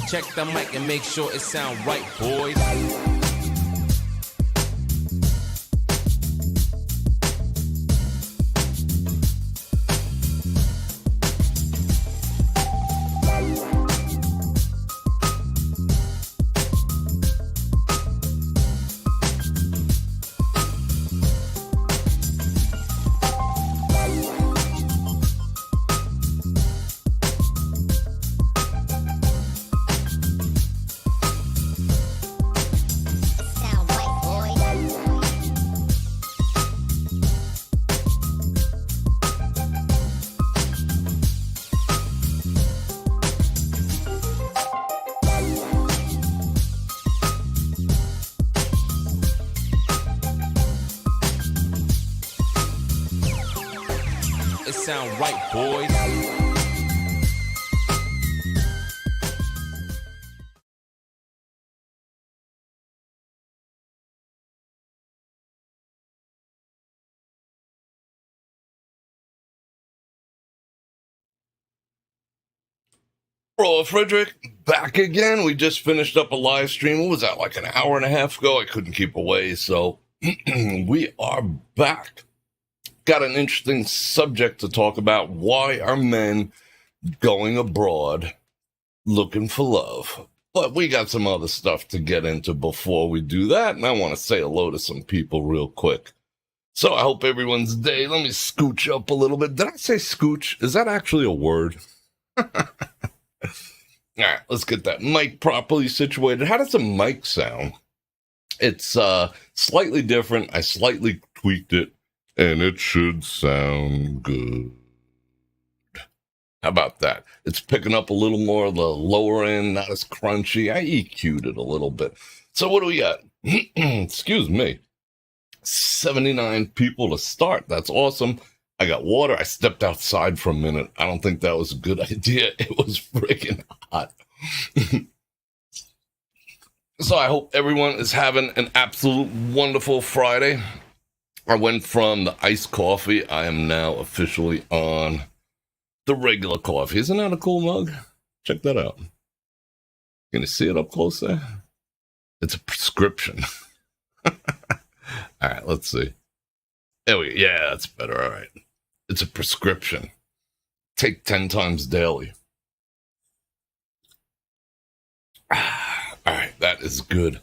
Check the mic and make sure it sound right, boys. It sound right, boys. Bror Fredrik, back again. We just finished up a live stream. What was that, like an hour and a half ago? I couldn't keep away, so we are back. Got an interesting subject to talk about. Why are men going abroad looking for love? But we got some other stuff to get into before we do that, and I want to say hello to some people real quick. So I hope everyone's day. Let me scooch up a little bit. Did I say scooch? Is that actually a word? All right, let's get that mic properly situated. How does a mic sound? It's slightly different. I slightly tweaked it, and it should sound good. How about that? It's picking up a little more of the lower end, not as crunchy. I EQ'd it a little bit. So what do we got? Excuse me. 79 people to start. That's awesome. I got water. I stepped outside for a minute. I don't think that was a good idea. It was freaking hot. So I hope everyone is having an absolute wonderful Friday. I went from the iced coffee. I am now officially on the regular coffee. Isn't that a cool mug? Check that out. Can you see it up close there? It's a prescription. All right, let's see. There we go. Yeah, that's better. All right. It's a prescription. Take 10 times daily. All right, that is good.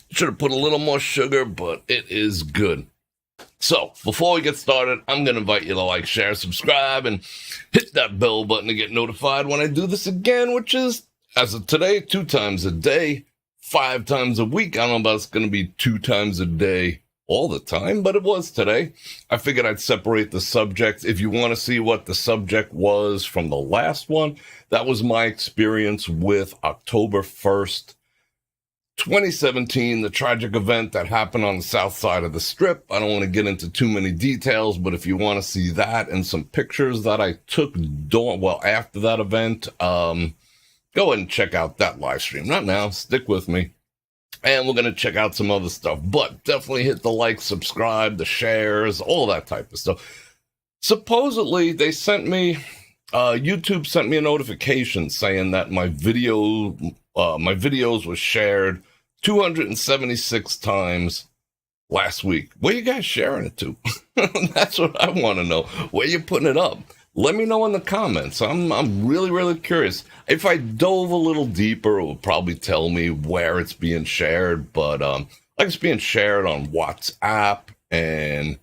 Should have put a little more sugar, but it is good. So, before we get started, I'm going to invite you to like, share, subscribe, and hit that bell button to get notified when I do this again, which is, as of today, 2 times a day, 5 times a week. I don't know about it's going to be 2 times a day all the time, but it was today. I figured I'd separate the subjects. If you want to see what the subject was from the last one, that was my experience with October 1st, 2017, the tragic event that happened on the south side of the Strip. I don't want to get into too many details, but if you want to see that and some pictures that I took after that event, go ahead and check out that live stream. Not now, stick with me. And we're going to check out some other stuff, but definitely hit the like, subscribe, the shares, all that type of stuff. Supposedly, they sent me, YouTube sent me a notification saying that my videos were shared 276 times last week. Where you guys sharing it to? That's what I want to know. Where you putting it up? Let me know in the comments. I'm really, really curious. If I dove a little deeper, it would probably tell me where it's being shared. But like it's being shared on WhatsApp and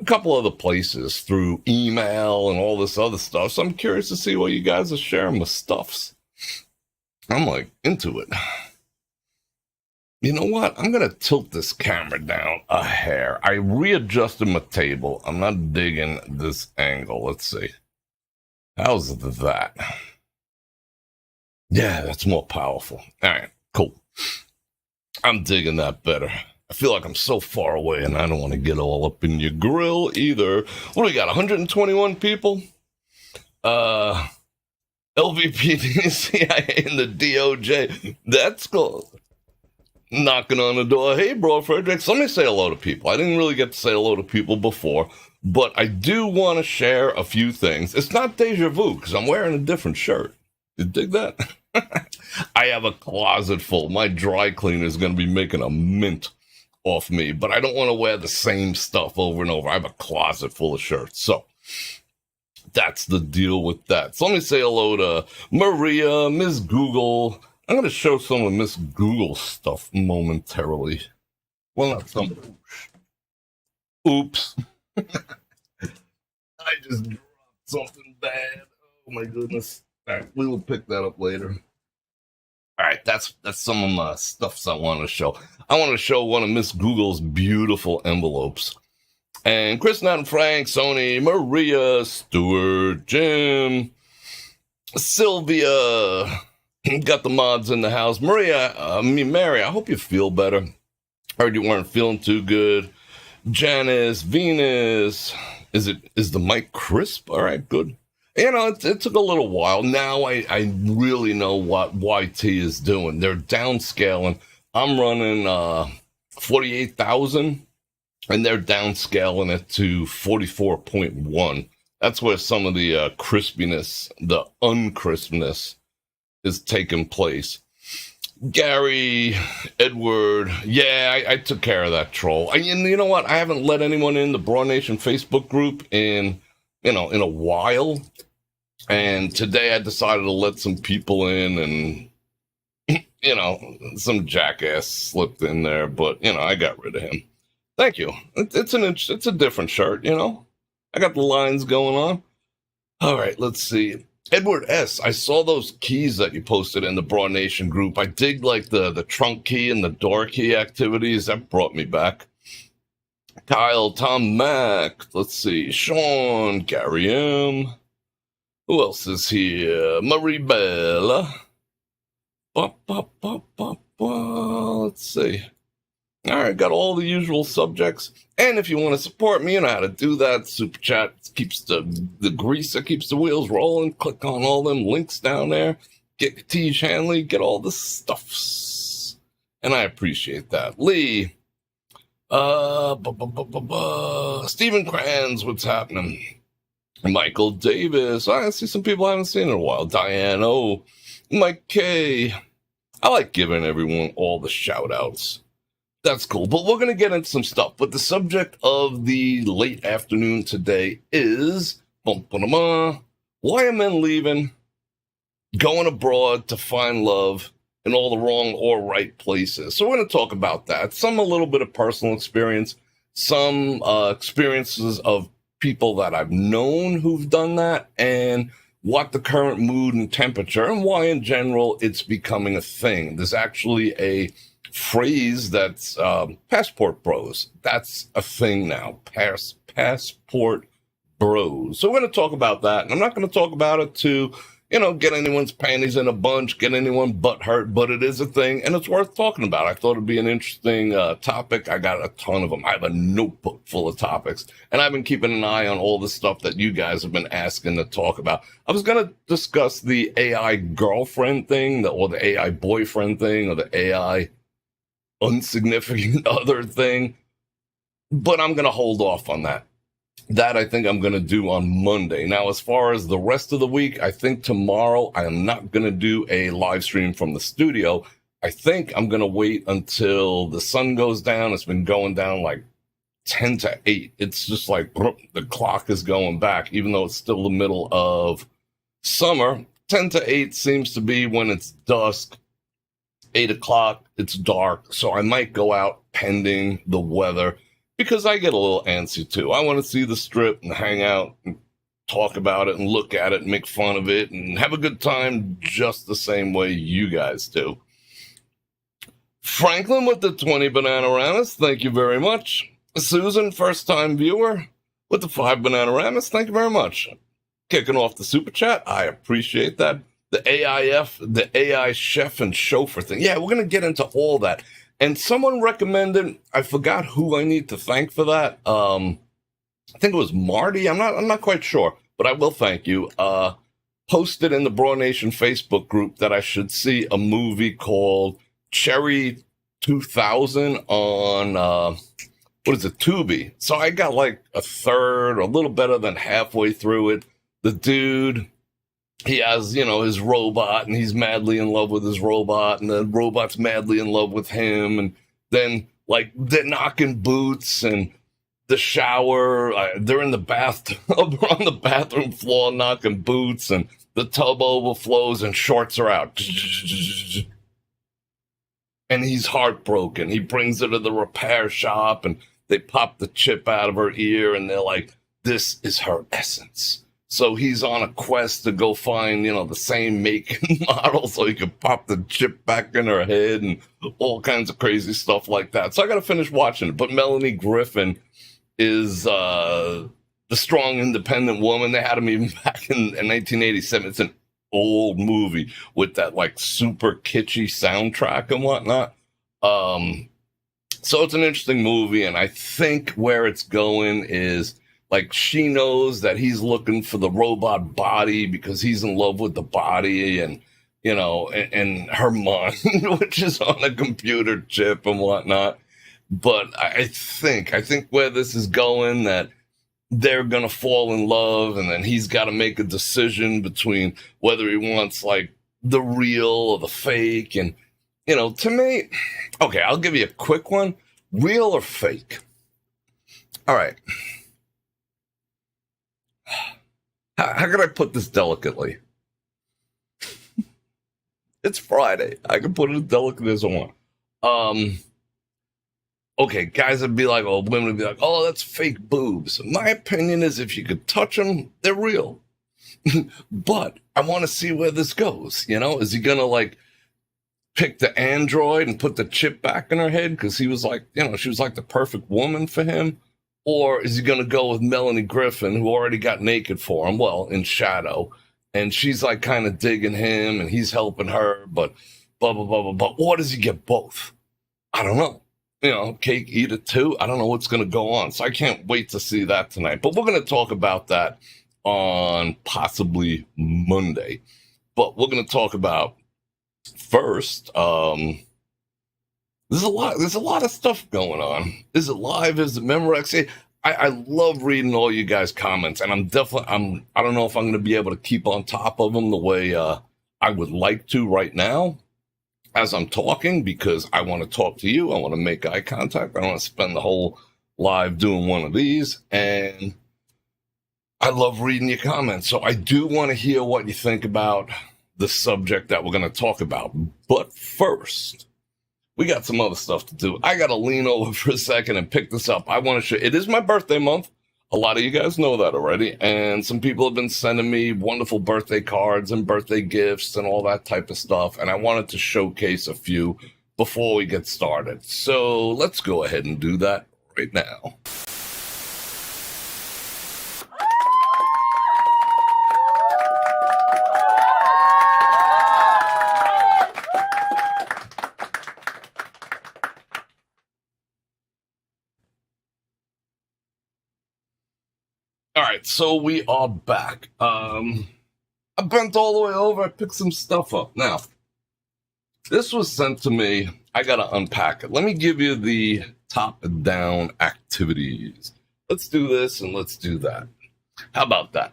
a couple other places through email and all this other stuff. So I'm curious to see what you guys are sharing with stuffs. I'm like into it. You know what? I'm going to tilt this camera down a hair. I readjusted my table. I'm not digging this angle. Let's see. How's that? Yeah, that's more powerful. All right, cool. I'm digging that better. I feel like I'm so far away and I don't want to get all up in your grill either. What do we got, 121 people? LVPD, CIA, and the DOJ. That's cool. Knocking on the door. Hey, Bror Fredrik. So let me say hello to people. I didn't really get to say hello to people before, but I do want to share a few things. It's not deja vu because I'm wearing a different shirt. You dig that? I have a closet full. My dry cleaner is going to be making a mint off me, but I don't want to wear the same stuff over and over. I have a closet full of shirts. So that's the deal with that. So let me say hello to Maria, Miss Google. I'm going to show some of Miss Google stuff momentarily. Well, not some. Oops. I just dropped something bad. Oh my goodness. All right, we will pick that up later. All right, that's some of my stuffs I want to show. I want to show one of Miss Google's beautiful envelopes. And Chris, Nat, and Frank, Sony, Maria, Stuart, Jim, Sylvia, got the mods in the house. Mary, I hope you feel better. I heard you weren't feeling too good. Janice, Venus, is the mic crisp? All right, good. You know, it took a little while. Now I really know what YT is doing. They're downscaling. I'm running 48,000, and they're downscaling it to 44.1. That's where some of the crispiness, the uncrispness, is taking place. Gary, Edward, yeah, I took care of that troll. And you know what? I haven't let anyone in the Broad Nation Facebook group in a while. And today I decided to let some people in, and some jackass slipped in there, but I got rid of him. Thank you. It's a different shirt, I got the lines going on. All right, let's see. Edward S., I saw those keys that you posted in the Broad Nation group. I dig like the trunk key and the door key activities. That brought me back. Kyle, Tom Mack, let's see. Sean, Gary M. Who else is here? Marie Bella. Let's see. All right, got all the usual subjects. And if you want to support me, you know how to do that. Super Chat keeps the grease that keeps the wheels rolling. Click on all them links down there. Get Tej Hanley, get all the stuffs. And I appreciate that. Lee. Stephen Kranz, what's happening? Michael Davis. I see some people I haven't seen in a while. Diane O. Mike K. I like giving everyone all the shout outs. That's cool. But we're going to get into some stuff. But the subject of the late afternoon today is why are men leaving, going abroad to find love in all the wrong or right places? So we're going to talk about that. Some a little bit of personal experience, some experiences of people that I've known who've done that, and what the current mood and temperature, and why in general it's becoming a thing. There's actually a phrase that's passport bros. That's a thing now. Passport bros. So we're going to talk about that. And I'm not going to talk about it to, get anyone's panties in a bunch, get anyone butt hurt, but it is a thing and it's worth talking about. I thought it'd be an interesting topic. I got a ton of them. I have a notebook full of topics, and I've been keeping an eye on all the stuff that you guys have been asking to talk about. I was going to discuss the AI girlfriend thing, or the AI boyfriend thing, or the AI unsignificant other thing, but I'm going to hold off on that. That I think I'm going to do on Monday. Now, as far as the rest of the week, I think tomorrow I am not going to do a live stream from the studio. I think I'm going to wait until the sun goes down. It's been going down like 10 to 8. It's just like the clock is going back, even though it's still the middle of summer. 10 to 8 seems to be when it's dusk. 8 o'clock, it's dark. So I might go out pending the weather, because I get a little antsy too. I want to see the strip and hang out and talk about it and look at it and make fun of it and have a good time just the same way you guys do. Franklin with the 20 Bananaramas, thank you very much. Susan, first time viewer, with the 5 Bananaramas, thank you very much. Kicking off the super chat, I appreciate that. The AIF, the AI chef and chauffeur thing. Yeah, we're going to get into all that. And someone recommended, I forgot who I need to thank for that. I think it was Marty. I'm not quite sure, but I will thank you. Posted in the Broad Nation Facebook group that I should see a movie called Cherry 2000 on, Tubi. So I got like a third, or a little better than halfway through it. The dude he has, his robot, and he's madly in love with his robot, and the robot's madly in love with him. And then, like, they're knocking boots, and the shower, they're in the bathtub, on the bathroom floor knocking boots, and the tub overflows, and shorts are out. And he's heartbroken. He brings her to the repair shop, and they pop the chip out of her ear, and they're like, this is her essence. So he's on a quest to go find, the same make and model so he can pop the chip back in her head and all kinds of crazy stuff like that. So I got to finish watching it. But Melanie Griffin is the strong, independent woman. They had him even back in 1987. It's an old movie with that, like, super kitschy soundtrack and whatnot. So it's an interesting movie, and I think where it's going is, like, she knows that he's looking for the robot body because he's in love with the body, and, and her mind, which is on a computer chip and whatnot. But I think where this is going, that they're going to fall in love, and then he's got to make a decision between whether he wants, like, the real or the fake. And, to me, okay, I'll give you a quick one. Real or fake? All right. How can I put this delicately? It's Friday. I can put it as delicate as I want. Okay, guys would be like, women would be like, oh, that's fake boobs. My opinion is, if you could touch them, they're real. But I want to see where this goes. Is he going to, like, pick the android and put the chip back in her head because he was like, she was like the perfect woman for him? Or is he going to go with Melanie Griffin, who already got naked for him, well, in shadow, and she's, like, kind of digging him, and he's helping her, but blah, blah, blah, blah, blah. Or does he get both? I don't know. Cake, eat it too. I don't know what's going to go on. So I can't wait to see that tonight. But we're going to talk about that on possibly Monday. But we're going to talk about first, there's a lot of stuff going on. Is it live? Is it Memorex? I love reading all you guys' comments, and I don't know if I'm going to be able to keep on top of them the way I would like to right now as I'm talking, because I want to talk to you. I want to make eye contact. I want to spend the whole live doing one of these, and I love reading your comments. So I do want to hear what you think about the subject that we're going to talk about. But first, we got some other stuff to do. I got to lean over for a second and pick this up. I want to show, it is my birthday month. A lot of you guys know that already. And some people have been sending me wonderful birthday cards and birthday gifts and all that type of stuff. And I wanted to showcase a few before we get started. So let's go ahead and do that right now. All right, so we are back. I bent all the way over. I picked some stuff up. Now, this was sent to me. I got to unpack it. Let me give you the top-down activities. Let's do this and let's do that. How about that?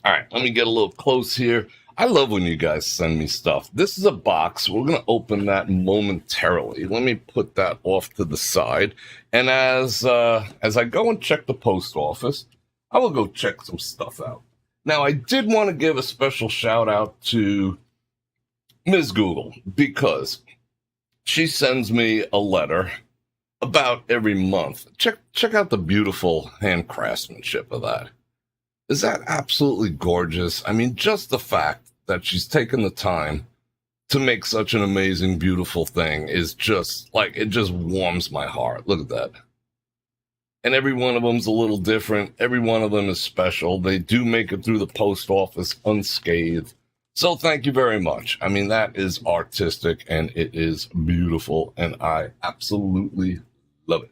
All right, let me get a little close here. I love when you guys send me stuff. This is a box. We're going to open that momentarily. Let me put that off to the side. And as I go and check the post office, I will go check some stuff out. Now, I did want to give a special shout out to Ms. Google, because she sends me a letter about every month. Check out the beautiful hand craftsmanship of that. Is that absolutely gorgeous? I mean, just the fact that she's taken the time to make such an amazing, beautiful thing is just, like, it just warms my heart. Look at that. And every one of them's a little different. Every one of them is special. They do make it through the post office unscathed. So thank you very much. I mean, that is artistic and it is beautiful, and I absolutely love it.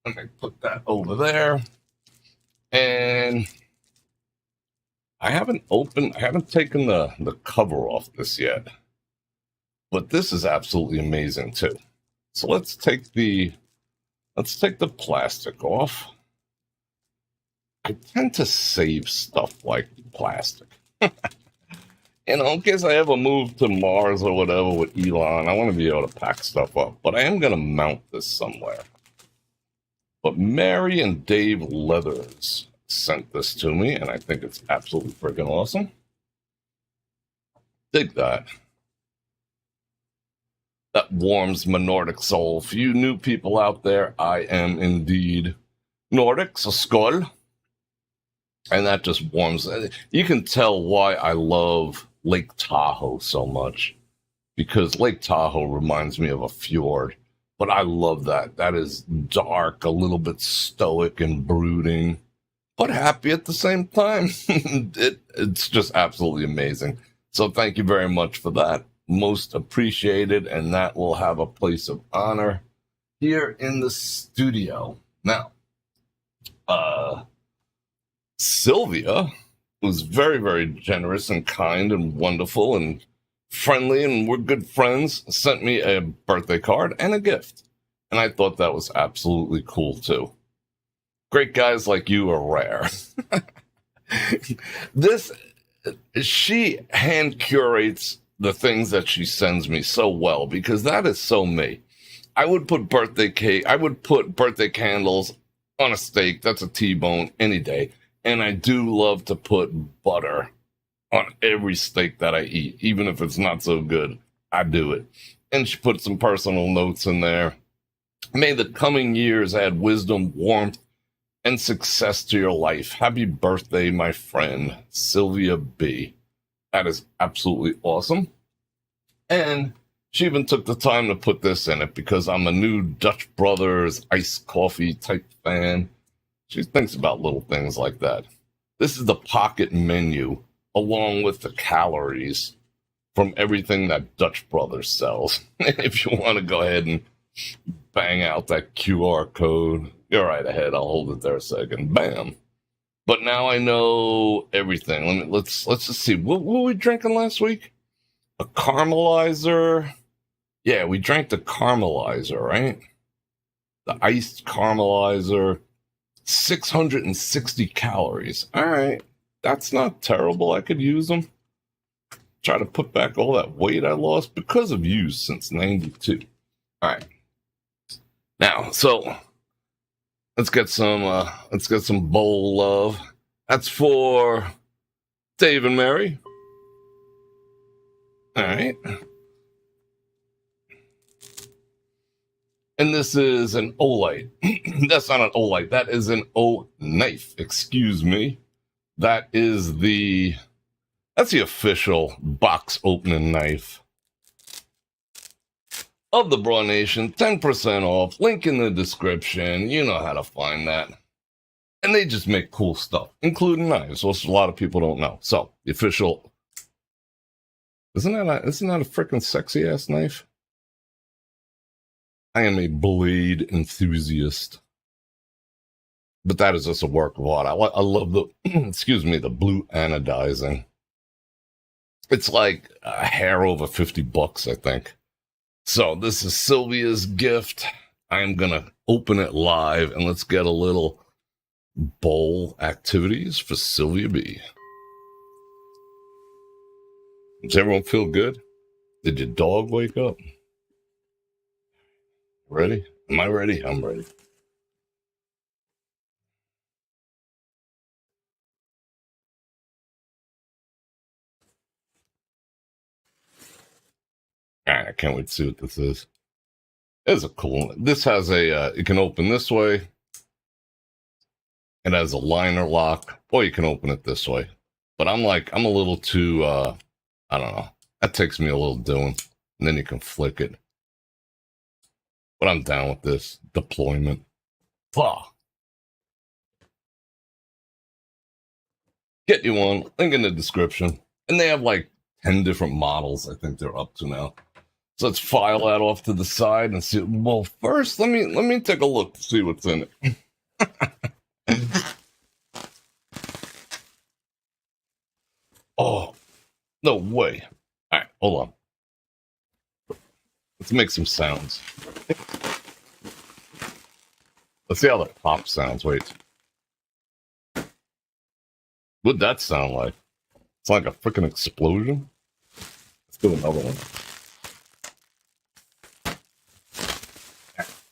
Let me put that over there. And I haven't taken the cover off this yet, but this is absolutely amazing too. So let's take the plastic off. I tend to save stuff like plastic. in case I ever move to Mars or whatever with Elon, I want to be able to pack stuff up. But I am going to mount this somewhere. But Mary and Dave Leathers sent this to me, and I think it's absolutely freaking awesome. Dig that. That warms my Nordic soul. For you new people out there, I am indeed Nordic, so skull. And that just warms. You can tell why I love Lake Tahoe so much. Because Lake Tahoe reminds me of a fjord. But I love that. That is dark, a little bit stoic and brooding, but happy at the same time. It's just absolutely amazing. So thank you very much for that. Most appreciated, and that will have a place of honor here in the studio. Now, Sylvia was very, very generous and kind and wonderful and friendly, and we're good friends, sent me a birthday card and a gift. And I thought that was absolutely cool, too. Great guys like you are rare. She hand curates the things that she sends me so well, because that is so me. I would put birthday cake, I would put birthday candles on a steak, that's a T-bone, any day. And I do love to put butter on every steak that I eat, even if it's not so good. I do it. And she put some personal notes in there. May the coming years add wisdom, warmth, and success to your life. Happy birthday, my friend, Sylvia B. That is absolutely awesome. And she even took the time to put this in it because I'm a new Dutch Brothers iced coffee type fan. She thinks about little things like that. This is the pocket menu, along with the calories from everything that Dutch Brothers sells. If you want to go ahead and bang out that QR code, you're right ahead. I'll hold it there a second. Bam. But now I know everything. Let's just see. What were we drinking last week? A caramelizer. Yeah, we drank the caramelizer, right? The iced caramelizer. 660 calories. All right. That's not terrible. I could use them. Try to put back all that weight I lost because of use since 92. All right. Now, so let's get some bowl love. That's for Dave and Mary. All right. And this is an Olite. That's not an Olite. That is an O-knife. Excuse me. That's the official box opening knife of the Broad Nation. 10% off. Link in the description. You know how to find that. And they just make cool stuff, including knives, which a lot of people don't know. So the official. Isn't that a freaking sexy ass knife? I am a blade enthusiast. But that is just a work of art. I love the, the blue anodizing. It's like a hair over $50, I think. So this is Sylvia's gift. I am going to open it live, and let's get a little bowl activities for Sylvia B. Does everyone feel good? Did your dog wake up? Ready? Am I ready? I'm ready. All right, I can't wait to see what this is. It's a cool one. This has it can open this way. It has a liner lock, or you can open it this way. But I'm a little too, I don't know. That takes me a little doing. And then you can flick it. But I'm down with this deployment. Get you one. Link in the description. And they have like 10 different models I think they're up to now. So let's file that off to the side and see. Well, first, let me take a look to see what's in it. Oh, no way. All right, hold on. Let's make some sounds. Let's see how that pop sounds. Wait. What'd that sound like? It's like a freaking explosion. do another one.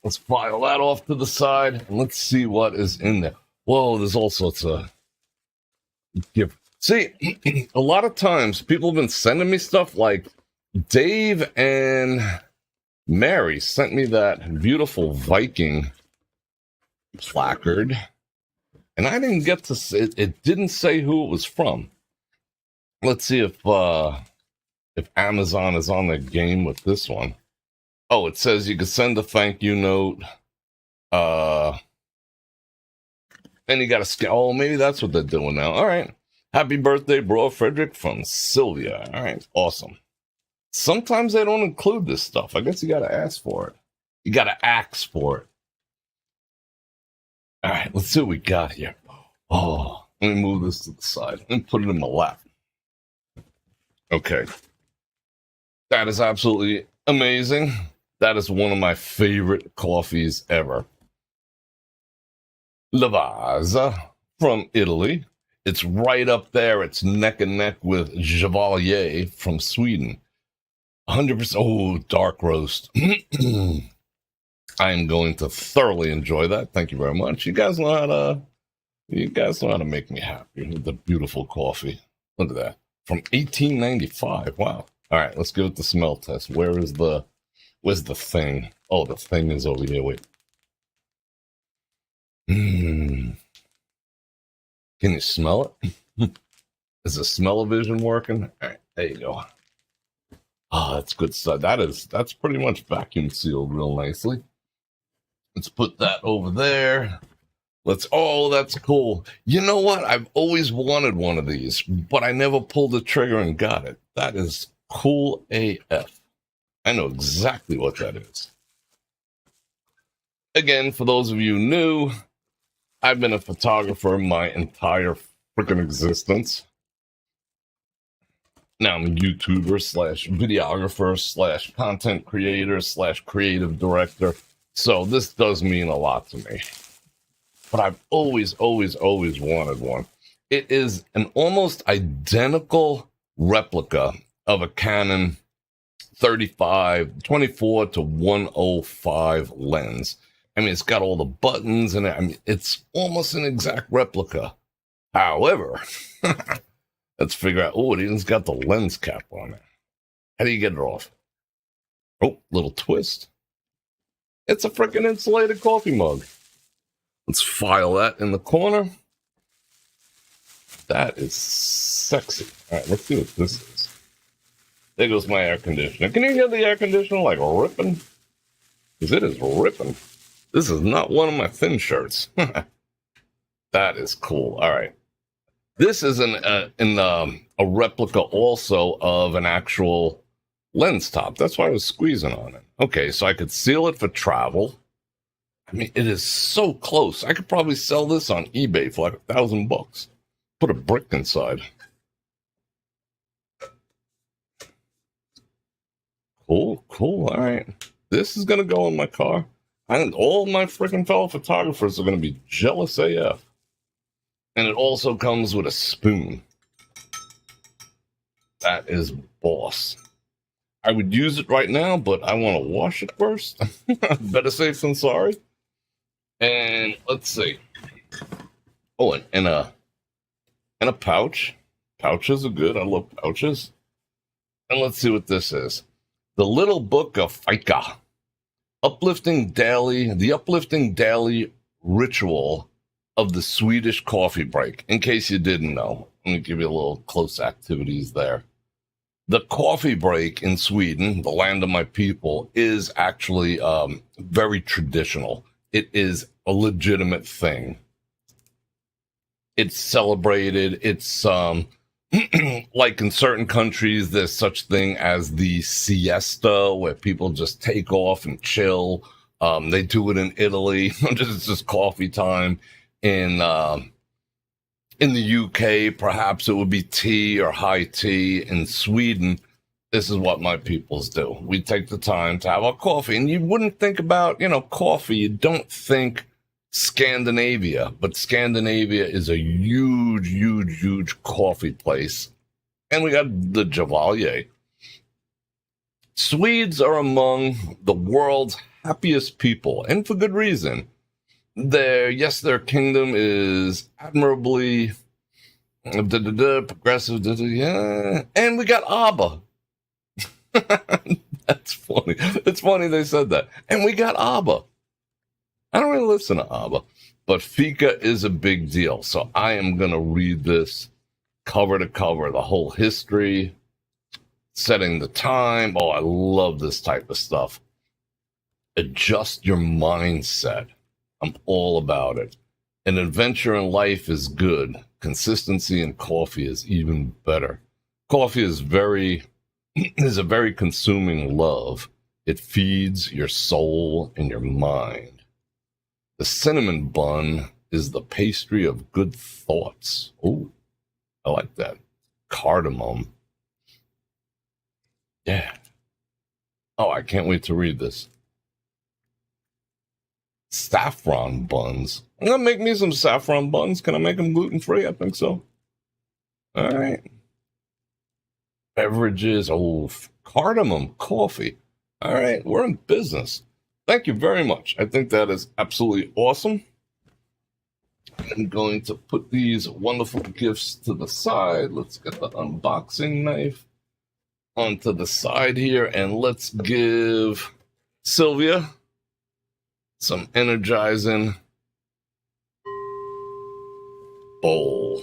Let's file that off to the side, and let's see what is in there. Whoa, there's all sorts of gift. See, a lot of times people have been sending me stuff like Dave and Mary sent me that beautiful Viking placard, and I didn't get to say it didn't say who it was from. Let's see if Amazon is on the game with this one. Oh, it says you can send a thank you note. Then you got to scan. Oh, maybe that's what they're doing now. All right. Happy birthday, Bror Fredrik from Sylvia. All right. Awesome. Sometimes they don't include this stuff. I guess you got to ask for it. You got to ask for it. All right. Let's see what we got here. Oh, let me move this to the side and put it in my lap. Okay. That is absolutely amazing. That is one of my favorite coffees ever. Lavazza from Italy. It's right up there. It's neck and neck with Chevalier from Sweden. 100%. Oh, dark roast. I am going to thoroughly enjoy that. Thank you very much. You guys know how to make me happy with the beautiful coffee. Look at that. From 1895. Wow. All right, let's give it the smell test. Where's the thing? Oh, the thing is over here. Wait. Can you smell it? Is the smell-o-vision working? All right, there you go. Oh, that's good stuff. That's pretty much vacuum sealed real nicely. Let's put that over there. Oh, that's cool. You know what? I've always wanted one of these, but I never pulled the trigger and got it. That is cool AF. I know exactly what that is. Again, for those of you new, I've been a photographer my entire freaking existence. Now I'm a YouTuber / videographer / content creator / creative director. So this does mean a lot to me. But I've always wanted one. It is an almost identical replica of a Canon 24 to 105 lens. I mean, it's got all the buttons and I mean, it's almost an exact replica. However, let's figure out. Oh, it even's got the lens cap on it. How do you get it off? Oh, little twist. It's a freaking insulated coffee mug. Let's file that in the corner. That is sexy. All right, let's see what this is. There goes my air conditioner. Can you hear the air conditioner like ripping? Because it is ripping. This is not one of my thin shirts. That is cool. All right. This is a replica also of an actual lens top. That's why I was squeezing on it. Okay, so I could seal it for travel. I mean, it is so close. I could probably sell this on eBay for like $1,000. Put a brick inside. Cool. All right. This is going to go in my car. And all my freaking fellow photographers are going to be jealous AF. And it also comes with a spoon. That is boss. I would use it right now, but I want to wash it first. Better safe than sorry. And let's see. Oh, and a pouch. Pouches are good. I love pouches. And let's see what this is. The Little Book of Fika. The uplifting daily ritual of the Swedish coffee break. In case you didn't know, let me give you a little close activities there. The coffee break in Sweden, the land of my people, is actually very traditional. It is a legitimate thing. It's celebrated. It's like in certain countries, there's such thing as the siesta, where people just take off and chill. They do it in Italy. It's just coffee time. In the UK, perhaps it would be tea or high tea. In Sweden, this is what my peoples do. We take the time to have our coffee. And you wouldn't think about, coffee. You don't think Scandinavia. But Scandinavia is a huge coffee place. And we got the Chevalier. Swedes are among the world's happiest people, and for good reason. Their kingdom is admirably progressive, yeah, and we got ABBA. That's funny. It's funny they said that. And we got ABBA. I don't really listen to ABBA, but Fika is a big deal. So I am going to read this cover to cover, the whole history, setting the time. Oh, I love this type of stuff. Adjust your mindset. I'm all about it. An adventure in life is good. Consistency in coffee is even better. Coffee is a very consuming love. It feeds your soul and your mind. The cinnamon bun is the pastry of good thoughts. Oh, I like that. Cardamom. Yeah. Oh, I can't wait to read this. Saffron buns. I'm going to make me some saffron buns. Can I make them gluten-free? I think so. All right. Beverages. Oh, cardamom coffee. All right. We're in business. Thank you very much. I think that is absolutely awesome. I'm going to put these wonderful gifts to the side. Let's get the unboxing knife onto the side here, and let's give Sylvia some energizing bowl.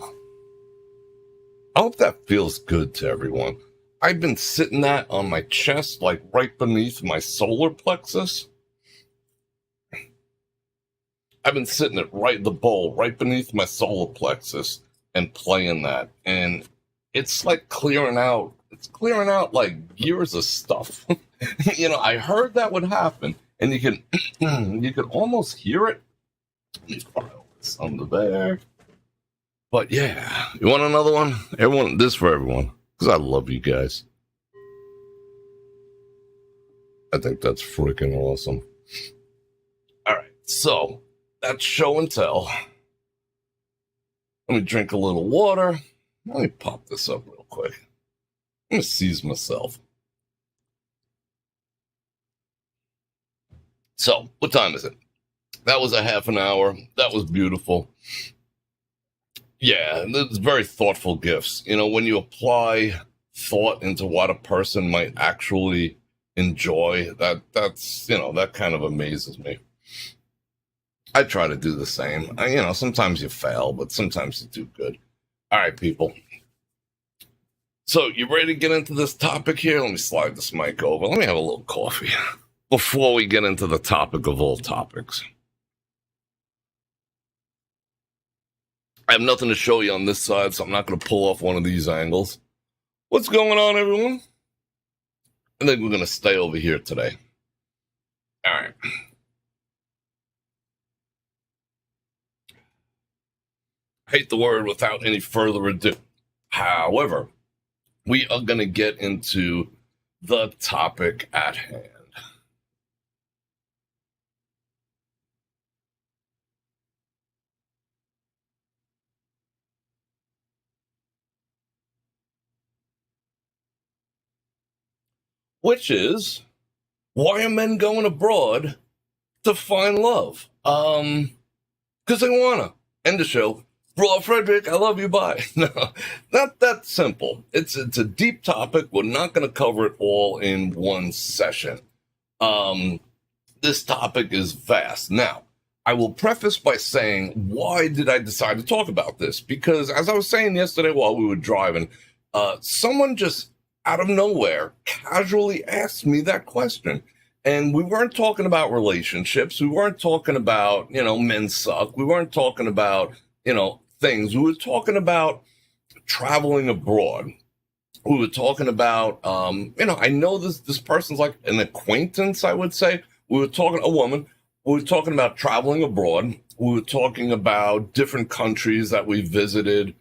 I hope that feels good to everyone. I've been sitting that on my chest, like right beneath my solar plexus. I've been sitting it the bowl right beneath my solar plexus and playing that. And it's like clearing out like years of stuff. I heard that would happen. And you can almost hear it. Let me file this under there. But yeah, you want another one? This for everyone, because I love you guys. I think that's freaking awesome. All right, so that's show and tell. Let me drink a little water. Let me pop this up real quick. I'm gonna seize myself. So, what time is it? That was a half an hour. That was beautiful. Yeah, it's very thoughtful gifts. When you apply thought into what a person might actually enjoy, that kind of amazes me. I try to do the same. Sometimes you fail, but sometimes you do good. All right, people. So, you ready to get into this topic here? Let me slide this mic over. Let me have a little coffee before we get into the topic of all topics. I have nothing to show you on this side, so I'm not going to pull off one of these angles. What's going on, everyone? I think we're going to stay over here today. All right. I hate the word without any further ado. However, we are going to get into the topic at hand. Which is, why are men going abroad to find love? Because they wanna. End the show. Bror Fredrik, I love you, bye. No, not that simple. It's a deep topic. We're not going to cover it all in one session. This topic is vast. Now, I will preface by saying, why did I decide to talk about this? Because as I was saying yesterday while we were driving, someone just out of nowhere casually asked me that question. And we weren't talking about relationships. We weren't talking about, men suck. We weren't talking about, things. We were talking about traveling abroad. We were talking about, I know this person's like an acquaintance, I would say. We were talking, a woman. We were talking about traveling abroad. We were talking about different countries that we visited,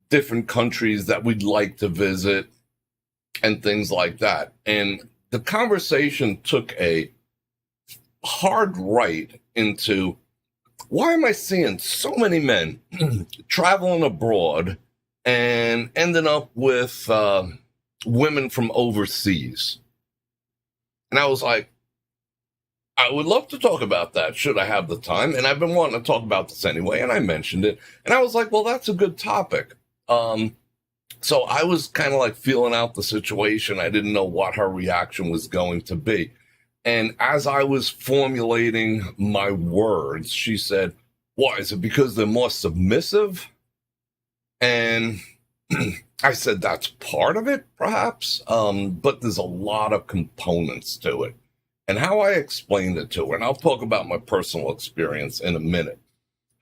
different countries that we'd like to visit, and things like that. And the conversation took a hard right into, why am I seeing so many men traveling abroad and ending up with women from overseas? And I was like, I would love to talk about that should I have the time. And I've been wanting to talk about this anyway. And I mentioned it. And I was like, well, that's a good topic. So I was kind of like feeling out the situation. I didn't know what her reaction was going to be. And as I was formulating my words, she said, why? Is it because they're more submissive? And I said, that's part of it, perhaps. But there's a lot of components to it. And how I explained it to her, and I'll talk about my personal experience in a minute,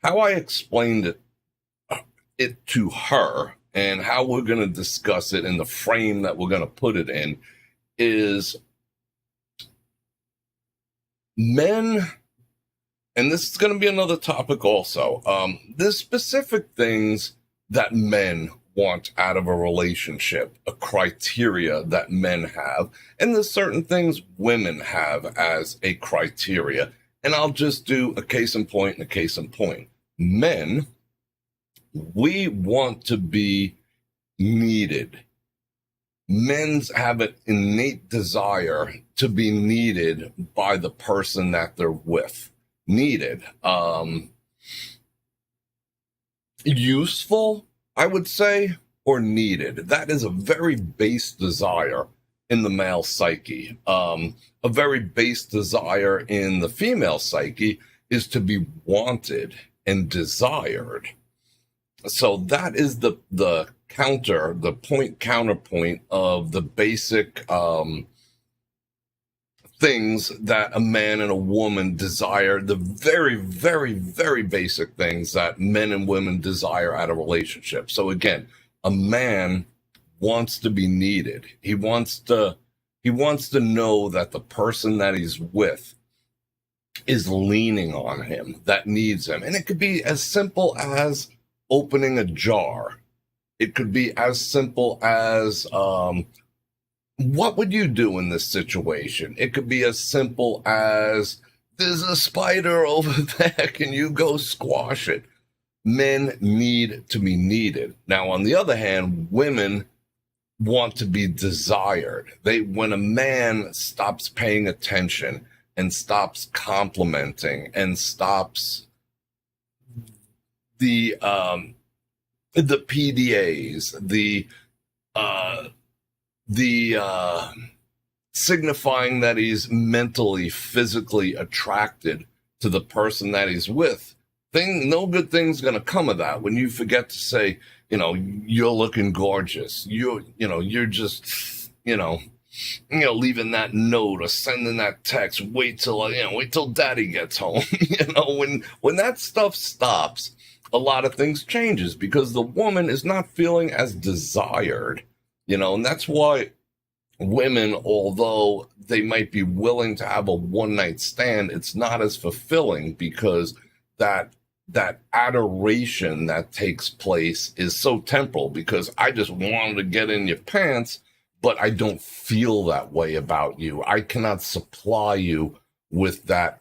how I explained it to her and how we're going to discuss it in the frame that we're going to put it in is men, and this is going to be another topic also, there's specific things that men want out of a relationship, a criteria that men have, and there's certain things women have as a criteria. And I'll just do a case in point and a case in point. Men, we want to be needed. Men have an innate desire to be needed by the person that they're with. Needed. Useful, I would say, or needed. That is a very base desire in the male psyche. A very base desire in the female psyche is to be wanted and desired. So that is the counterpoint of the basic things that a man and a woman desire, the very, very, very basic things that men and women desire out of relationships. So again, a man wants to be needed. He wants to know that the person that he's with is leaning on him, that needs him. And it could be as simple as opening a jar. It could be as simple as, what would you do in this situation? It could be as simple as, there's a spider over there. Can you go squash it? Men need to be needed. Now, on the other hand, women want to be desired. When a man stops paying attention and stops complimenting and stops the PDAs, the signifying that he's mentally, physically attracted to the person that he's with, no good thing's going to come of that. When you forget to say, you're looking gorgeous, you're just, leaving that note or sending that text, wait till daddy gets home. When that stuff stops, a lot of things changes because the woman is not feeling as desired, and that's why women, although they might be willing to have a one-night stand, it's not as fulfilling because that adoration that takes place is so temporal, because I just wanted to get in your pants, but I don't feel that way about you. I cannot supply you with that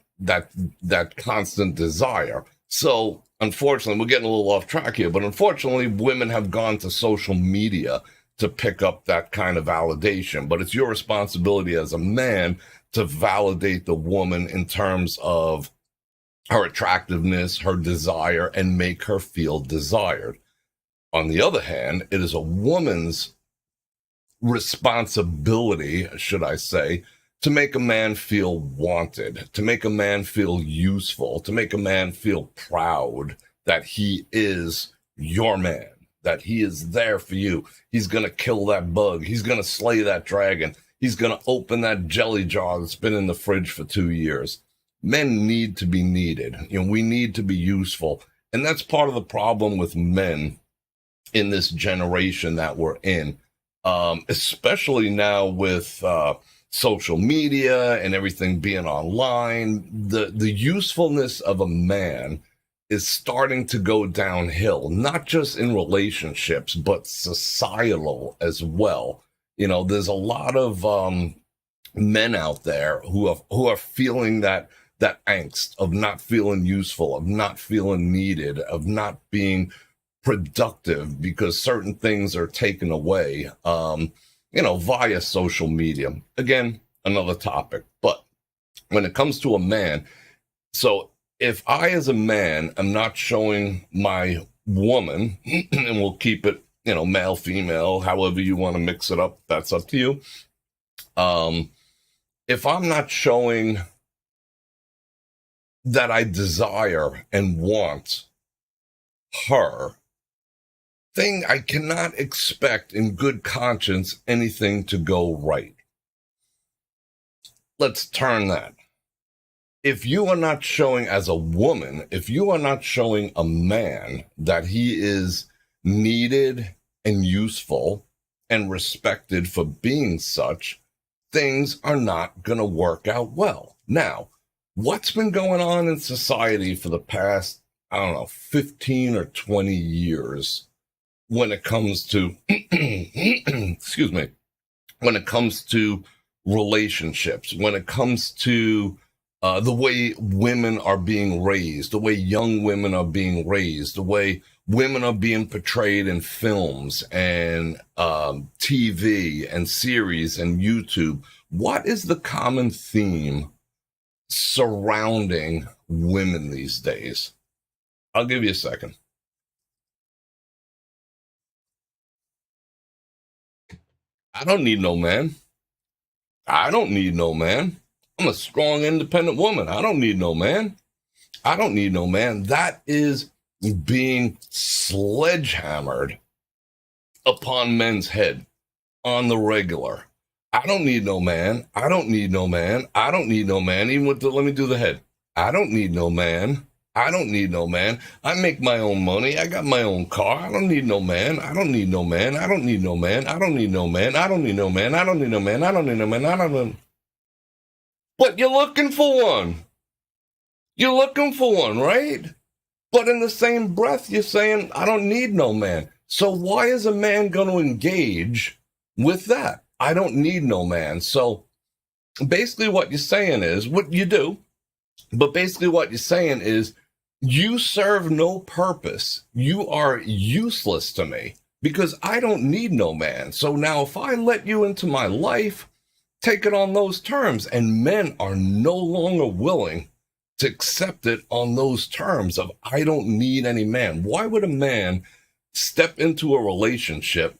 constant desire. So unfortunately, we're getting a little off track here, but unfortunately, women have gone to social media to pick up that kind of validation. But it's your responsibility as a man to validate the woman in terms of her attractiveness, her desire, and make her feel desired. On the other hand, it is a woman's responsibility, should I say, to make a man feel wanted, to make a man feel useful, to make a man feel proud that he is your man, that he is there for you. He's going to kill that bug. He's going to slay that dragon. He's going to open that jelly jar that's been in the fridge for 2 years. Men need to be needed. We need to be useful. And that's part of the problem with men in this generation that we're in, especially now with social media and everything being online. The usefulness of a man is starting to go downhill, not just in relationships, but societal as well. There's a lot of men out there who are feeling that angst of not feeling useful, of not feeling needed, of not being productive because certain things are taken away, via social media. Again, another topic. But when it comes to a man, so if I as a man am not showing my woman, and we'll keep it, male, female, however you want to mix it up, that's up to you. If I'm not showing that I desire and want her, I cannot expect in good conscience anything to go right. Let's turn that. If you are not showing as a woman, if you are not showing a man that he is needed and useful and respected for being such, things are not going to work out well. Now, what's been going on in society for the past, 15 or 20 years when it comes to, excuse me, when it comes to relationships, when it comes to the way women are being raised, the way young women are being raised, the way women are being portrayed in films and TV and series and YouTube. What is the common theme surrounding women these days? I'll give you a second. I don't need no man. I don't need no man. I'm a strong, independent woman. I don't need no man. I don't need no man. That is being sledgehammered upon men's head on the regular. I don't need no man. I don't need no man. I don't need no man. Even with let me do the head. I don't need no man. I don't need no man. I make my own money. I got my own car. I don't need no man. I don't need no man. I don't need no man. I don't need no man. I don't need no man. I don't need no man. I don't need no man. I don't need. But you're looking for one. You're looking for one, right? But in the same breath, you're saying, I don't need no man. So why is a man going to engage with that? I don't need no man. So basically what you're saying is, what you do, but basically what you're saying is, you serve no purpose. You are useless to me because I don't need no man. So now if I let you into my life, take it on those terms. And men are no longer willing to accept it on those terms of, I don't need any man. Why would a man step into a relationship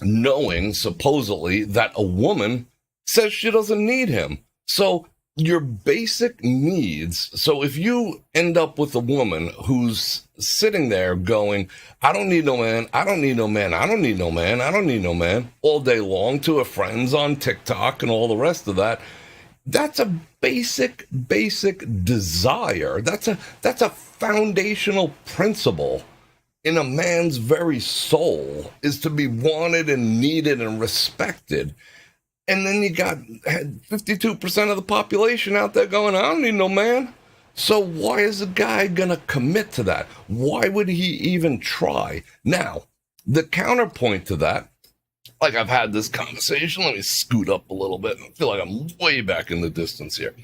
knowing supposedly that a woman says she doesn't need him? So your basic needs. So if you end up with a woman who's sitting there going, I don't need no man, I don't need no man, I don't need no man, I don't need no man, all day long to her friends on TikTok and all the rest of that, that's a basic desire. That's a foundational principle in a man's very soul, is to be wanted and needed and respected. And then you got 52% of the population out there going, I don't need no man. So why is a guy going to commit to that? Why would he even try? Now, the counterpoint to that, like I've had this conversation, let me scoot up a little bit. I feel like I'm way back in the distance here.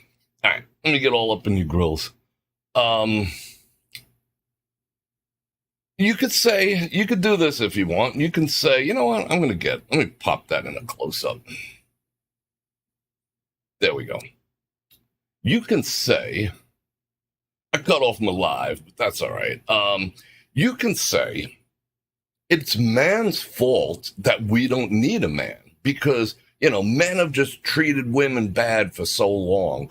All right, let me get all up in your grills. You could say, you could do this if you want. You can say, you know what, let me pop that in a close-up. There we go. You can say, I cut off my live, but that's all right. You can say, it's man's fault that we don't need a man because, men have just treated women bad for so long.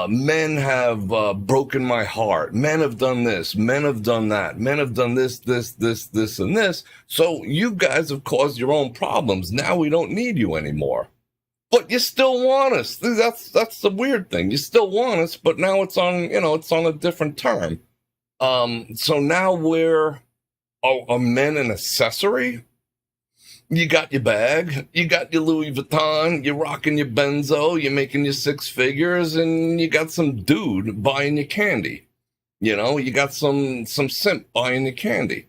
Men have broken my heart. Men have done this. Men have done that. Men have done this, and this. So you guys have caused your own problems. Now we don't need you anymore. But you still want us. That's the weird thing. You still want us, but now it's on, it's on a different term. So now are men an accessory? You got your bag, you got your Louis Vuitton, you're rocking your Benzo, you're making your six figures, and you got some dude buying you candy. You got some simp buying you candy.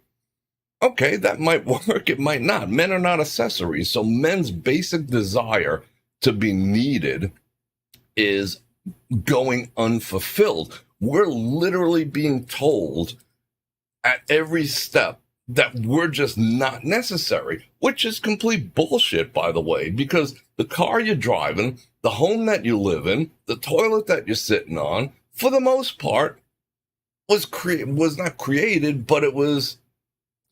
Okay, that might work, it might not. Men are not accessories, so men's basic desire to be needed is going unfulfilled. We're literally being told at every step that we're just not necessary, which is complete bullshit, by the way, because the car you're driving, the home that you live in, the toilet that you're sitting on, for the most part, was not created, but it was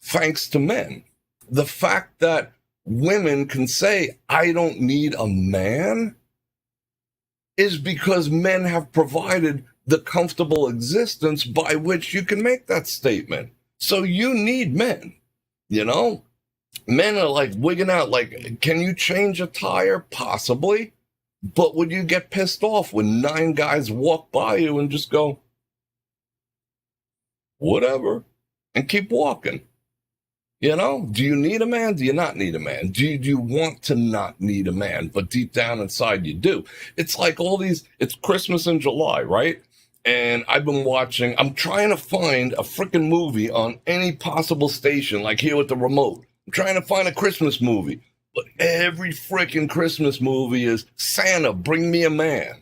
thanks to men. The fact that women can say, I don't need a man, is because men have provided the comfortable existence by which you can make that statement. So you need men, you know? Men are like wigging out, like, can you change a tire? Possibly. But would you get pissed off when 9 guys walk by you and just go, whatever, and keep walking? You know, do you need a man? Do you not need a man? Do you want to not need a man? But deep down inside you do. It's like it's Christmas in July, right? And I'm trying to find a freaking movie on any possible station, like here with the remote. I'm trying to find a Christmas movie. But every freaking Christmas movie is Santa, bring me a man.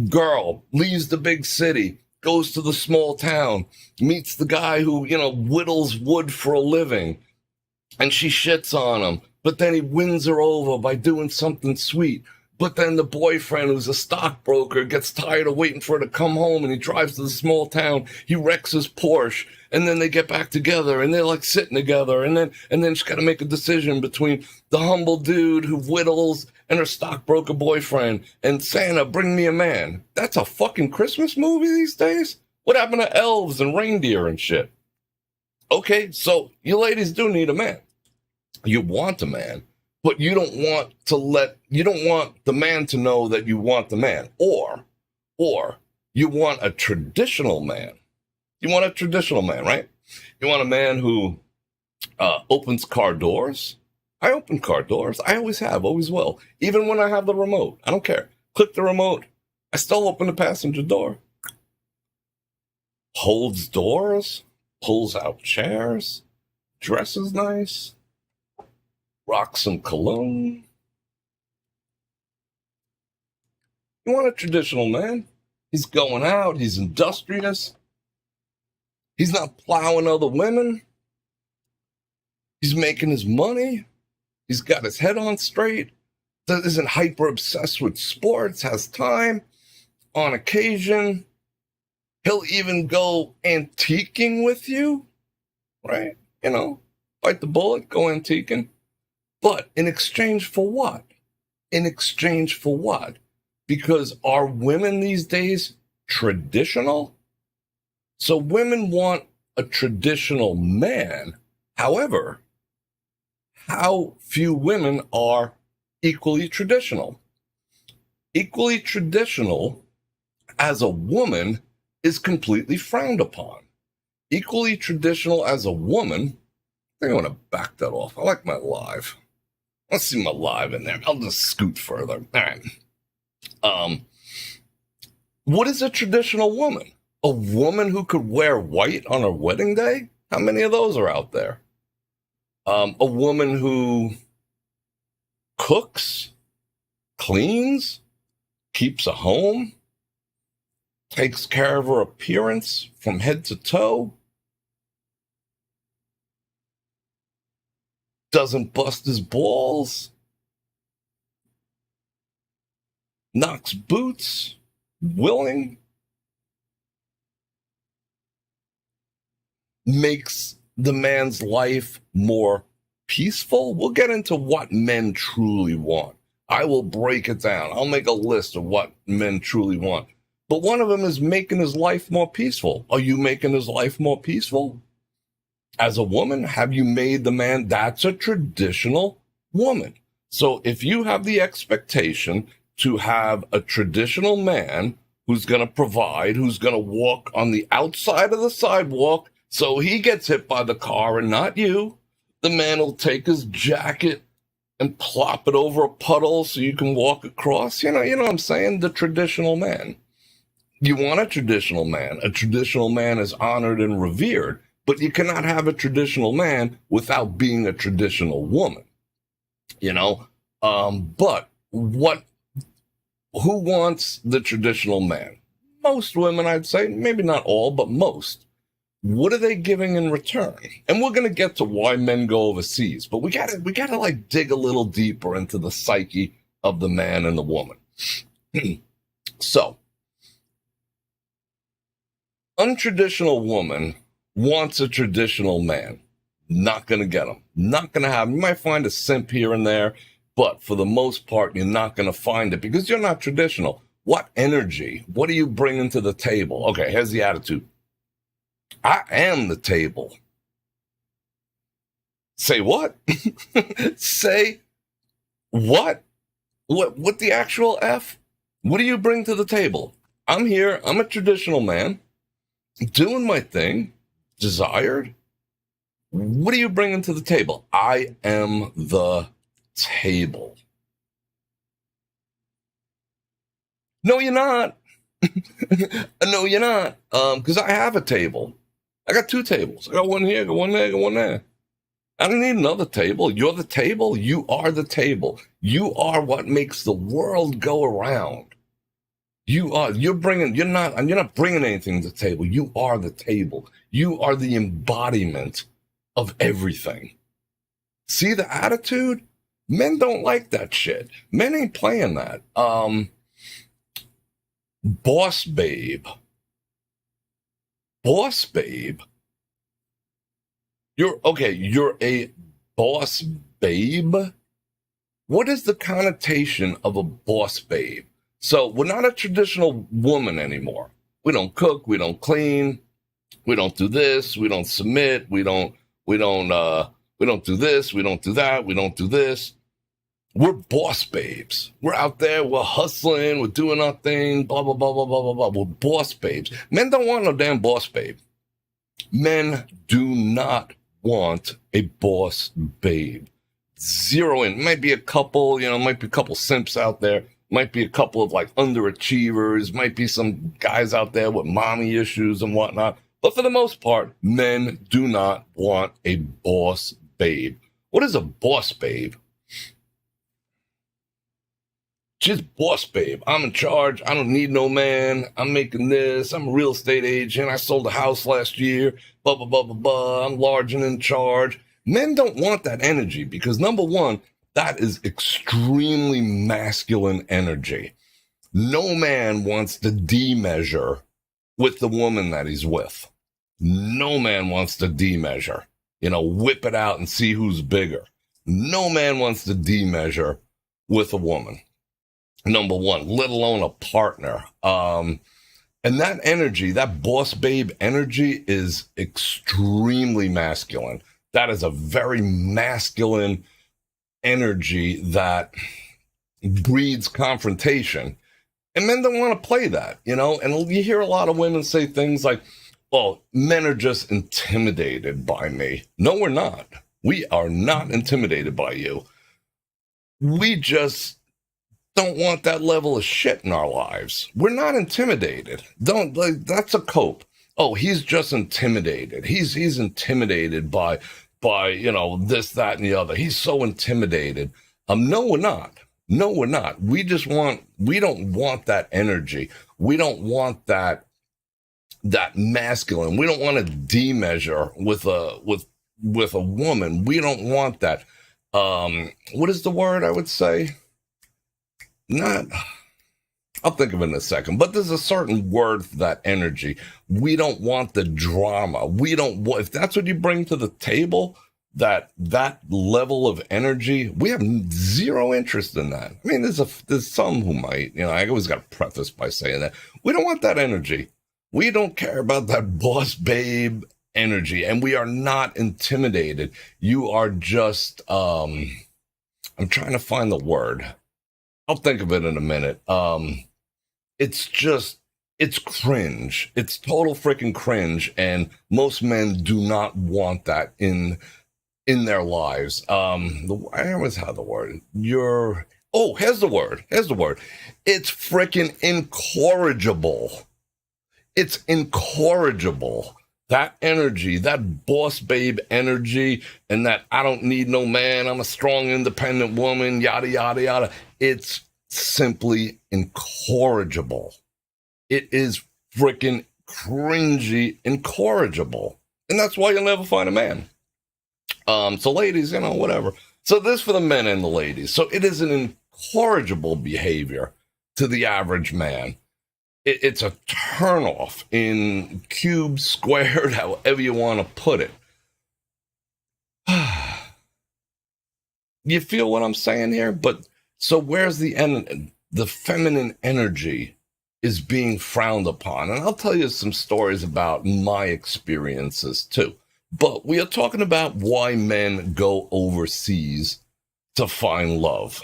Girl leaves the big city, goes to the small town, meets the guy who, whittles wood for a living, and she shits on him. But then he wins her over by doing something sweet. But then the boyfriend, who's a stockbroker, gets tired of waiting for her to come home, and he drives to the small town. He wrecks his Porsche, and then they get back together, and they're like sitting together, and then she's got to make a decision between the humble dude who whittles and her stockbroker boyfriend, and Santa, bring me a man. That's a fucking Christmas movie these days? What happened to elves and reindeer and shit? Okay, so you ladies do need a man. You want a man. But you don't want the man to know that you want the man. Or you want a traditional man. You want a traditional man, right? You want a man who opens car doors. I open car doors. I always have, always will. Even when I have the remote. I don't care. Click the remote. I still open the passenger door. Holds doors. Pulls out chairs. Dresses nice. Rock some cologne. You want a traditional man? He's going out. He's industrious. He's not plowing other women. He's making his money. He's got his head on straight. Isn't hyper obsessed with sports. Has time. On occasion. He'll even go antiquing with you. Right? Bite the bullet. Go antiquing. But in exchange for what? In exchange for what? Because are women these days traditional? So women want a traditional man. However, how few women are equally traditional? Equally traditional as a woman is completely frowned upon. Equally traditional as a woman, I think I want to back that off. I like my live. Let's see my live in there. I'll just scoot further. All right. What is a traditional woman? A woman who could wear white on her wedding day? How many of those are out there? A woman who cooks, cleans, keeps a home, takes care of her appearance from head to toe, doesn't bust his balls, knocks boots, willing, makes the man's life more peaceful. We'll get into what men truly want. I will break it down. I'll make a list of what men truly want. But one of them is making his life more peaceful. Are you making his life more peaceful? As a woman, have you made the man? That's a traditional woman. So if you have the expectation to have a traditional man who's going to provide, who's going to walk on the outside of the sidewalk so he gets hit by the car and not you, the man will take his jacket and plop it over a puddle so you can walk across. You know what I'm saying? The traditional man. You want a traditional man. A traditional man is honored and revered. But you cannot have a traditional man without being a traditional woman, But who wants the traditional man? Most women, I'd say, maybe not all, but most what are they giving in return? And we're going to get to why men go overseas, but we gotta like dig a little deeper into the psyche of the man and the woman. So, untraditional woman wants a traditional man. Not going to get him. Not going to have him. You might find a simp here and there, but for the most part, you're not going to find it because you're not traditional. What energy? What are you bringing to the table? Okay, here's the attitude. I am the table. Say what? Say what? What the actual F? What do you bring to the table? I'm here. I'm a traditional man doing my thing, desired. What are you bringing to the table? I am the table. No, you're not. No, you're not. Because I have a table. I got 2 tables. I got one here, I got one there, I got one there. I don't need another table. You're the table. You are the table. You are what makes the world go around. You're not bringing anything to the table. You are the table. You are the embodiment of everything. See the attitude? Men don't like that shit. Men ain't playing that. Boss babe. Boss babe. You're a boss babe. What is the connotation of a boss babe? So we're not a traditional woman anymore. We don't cook, we don't clean, we don't do this, we don't submit, we don't do this, we don't do that, we don't do this. We're boss babes. We're out there, we're hustling, we're doing our thing, blah, blah, blah, blah, blah, blah, blah. We're boss babes. Men don't want no damn boss babe. Men do not want a boss babe. Zero in. Might be a couple, might be a couple simps out there. Might be a couple of like underachievers. Might be some guys out there with mommy issues and whatnot. But for the most part, men do not want a boss babe. What is a boss babe? She's boss babe. I'm in charge. I don't need no man. I'm making this. I'm a real estate agent. I sold a house last year. Blah, blah, blah, blah, blah. I'm large and in charge. Men don't want that energy because, number one, that is extremely masculine energy. No man wants to demeasure with the woman that he's with. No man wants to demeasure. Whip it out and see who's bigger. No man wants to demeasure with a woman. Number one, let alone a partner. And that energy, that boss babe energy is extremely masculine. That is a very masculine energy that breeds confrontation. And men don't want to play that, and you hear a lot of women say things like, well, men are just intimidated by me. No, we're not. We are not intimidated by you. We just don't want that level of shit in our lives. We're not intimidated. That's a cope. Oh, he's just intimidated. He's intimidated by this, that, and the other. He's so intimidated. No, we're not. No, we're not. We don't want that energy. We don't want that masculine. We don't want to demeasure with a woman. We don't want that. What is the word I would say? I'll think of it in a second, but there's a certain word for that energy. We don't want the drama. If that's what you bring to the table, that level of energy, we have zero interest in that. I mean, there's some who might, I always got to preface by saying that we don't want that energy. We don't care about that boss babe energy, and we are not intimidated. You are just, I'm trying to find the word. I'll think of it in a minute. It's cringe. It's total freaking cringe. And most men do not want that in their lives. I always have the word. Here's the word. It's freaking incorrigible. It's incorrigible. That energy, that boss babe energy, and that I don't need no man, I'm a strong, independent woman, yada, yada, yada. It's simply incorrigible. It is freaking cringy, incorrigible. And that's why you'll never find a man. So ladies, whatever. So this for the men and the ladies. So it is an incorrigible behavior to the average man. It's a turnoff in cubed, squared, however you want to put it. You feel what I'm saying here? But so where's the feminine energy is being frowned upon? And I'll tell you some stories about my experiences too. But we are talking about why men go overseas to find love.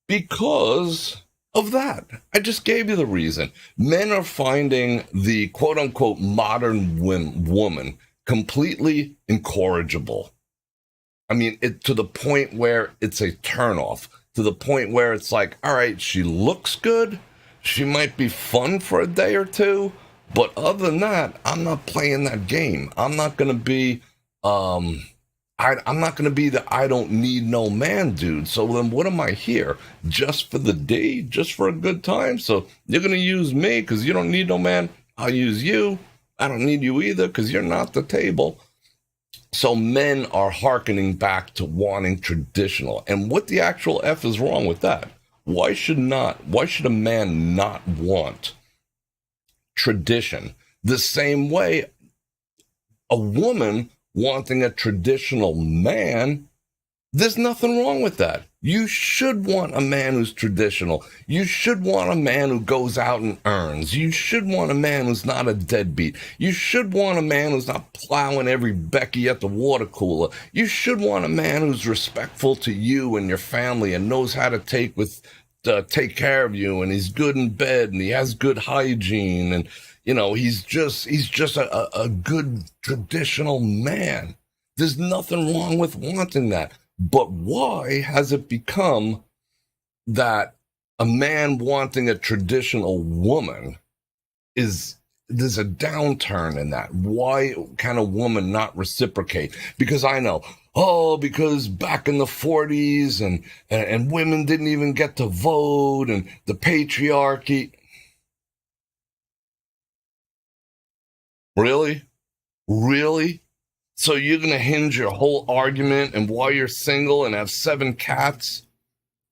Because of that. I just gave you the reason. Men are finding the quote-unquote modern woman completely incorrigible. I mean, to the point where it's a turnoff, to the point where it's like, all right, she looks good, she might be fun for a day or two, but other than that, I'm not playing that game. I'm not going to be, I'm not going to be the I don't need no man dude. So then what am I here? Just for the day? Just for a good time? So you're going to use me because you don't need no man. I'll use you. I don't need you either because you're not the table. So men are hearkening back to wanting traditional. And what the actual F is wrong with that? Why should a man not want tradition? The same way a woman wanting a traditional man, there's nothing wrong with that. You should want a man who's traditional. You should want a man who goes out and earns. You should want a man who's not a deadbeat. You should want a man who's not plowing every Becky at the water cooler. You should want a man who's respectful to you and your family and knows how to take care of you, and he's good in bed and he has good hygiene, and he's just a good traditional man. There's nothing wrong with wanting that. But why has it become that a man wanting a traditional woman there's a downturn in that? Why can a woman not reciprocate? Because I know, because back in the 40s and women didn't even get to vote and the patriarchy. Really? Really? So you're going to hinge your whole argument and why you're single and have 7 cats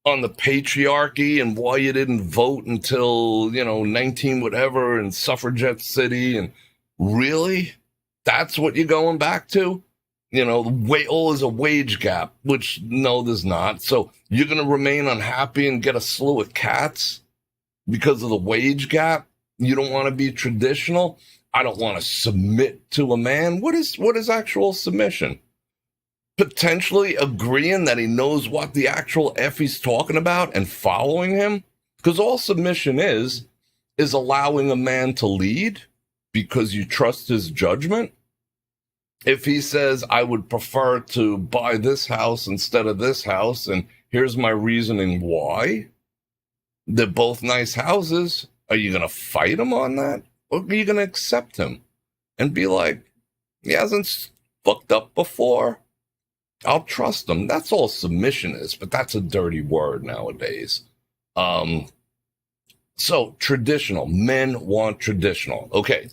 on the patriarchy and why you didn't vote until, 19 whatever in suffragette city? And really? That's what you're going back to? There's a wage gap, which no, there's not. So you're going to remain unhappy and get a slew of cats because of the wage gap? You don't want to be traditional? I don't want to submit to a man. What is actual submission? Potentially agreeing that he knows what the actual F he's talking about and following him? Because all submission is allowing a man to lead because you trust his judgment. If he says, I would prefer to buy this house instead of this house, and here's my reasoning why, they're both nice houses, are you going to fight him on that? Or are you going to accept him and be like, he hasn't fucked up before? I'll trust him. That's all submission is, but that's a dirty word nowadays. So traditional, men want traditional. Okay.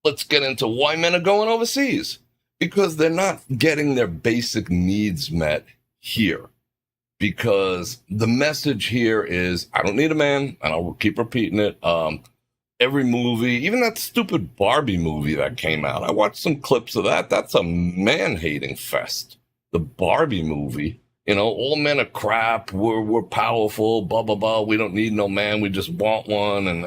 Let's get into why men are going overseas. Because they're not getting their basic needs met here. Because the message here is, I don't need a man, and I'll keep repeating it. Every movie, even that stupid Barbie movie that came out, I watched some clips of that. That's a man-hating fest. The Barbie movie, all men are crap. We're powerful, blah, blah, blah. We don't need no man. We just want one. And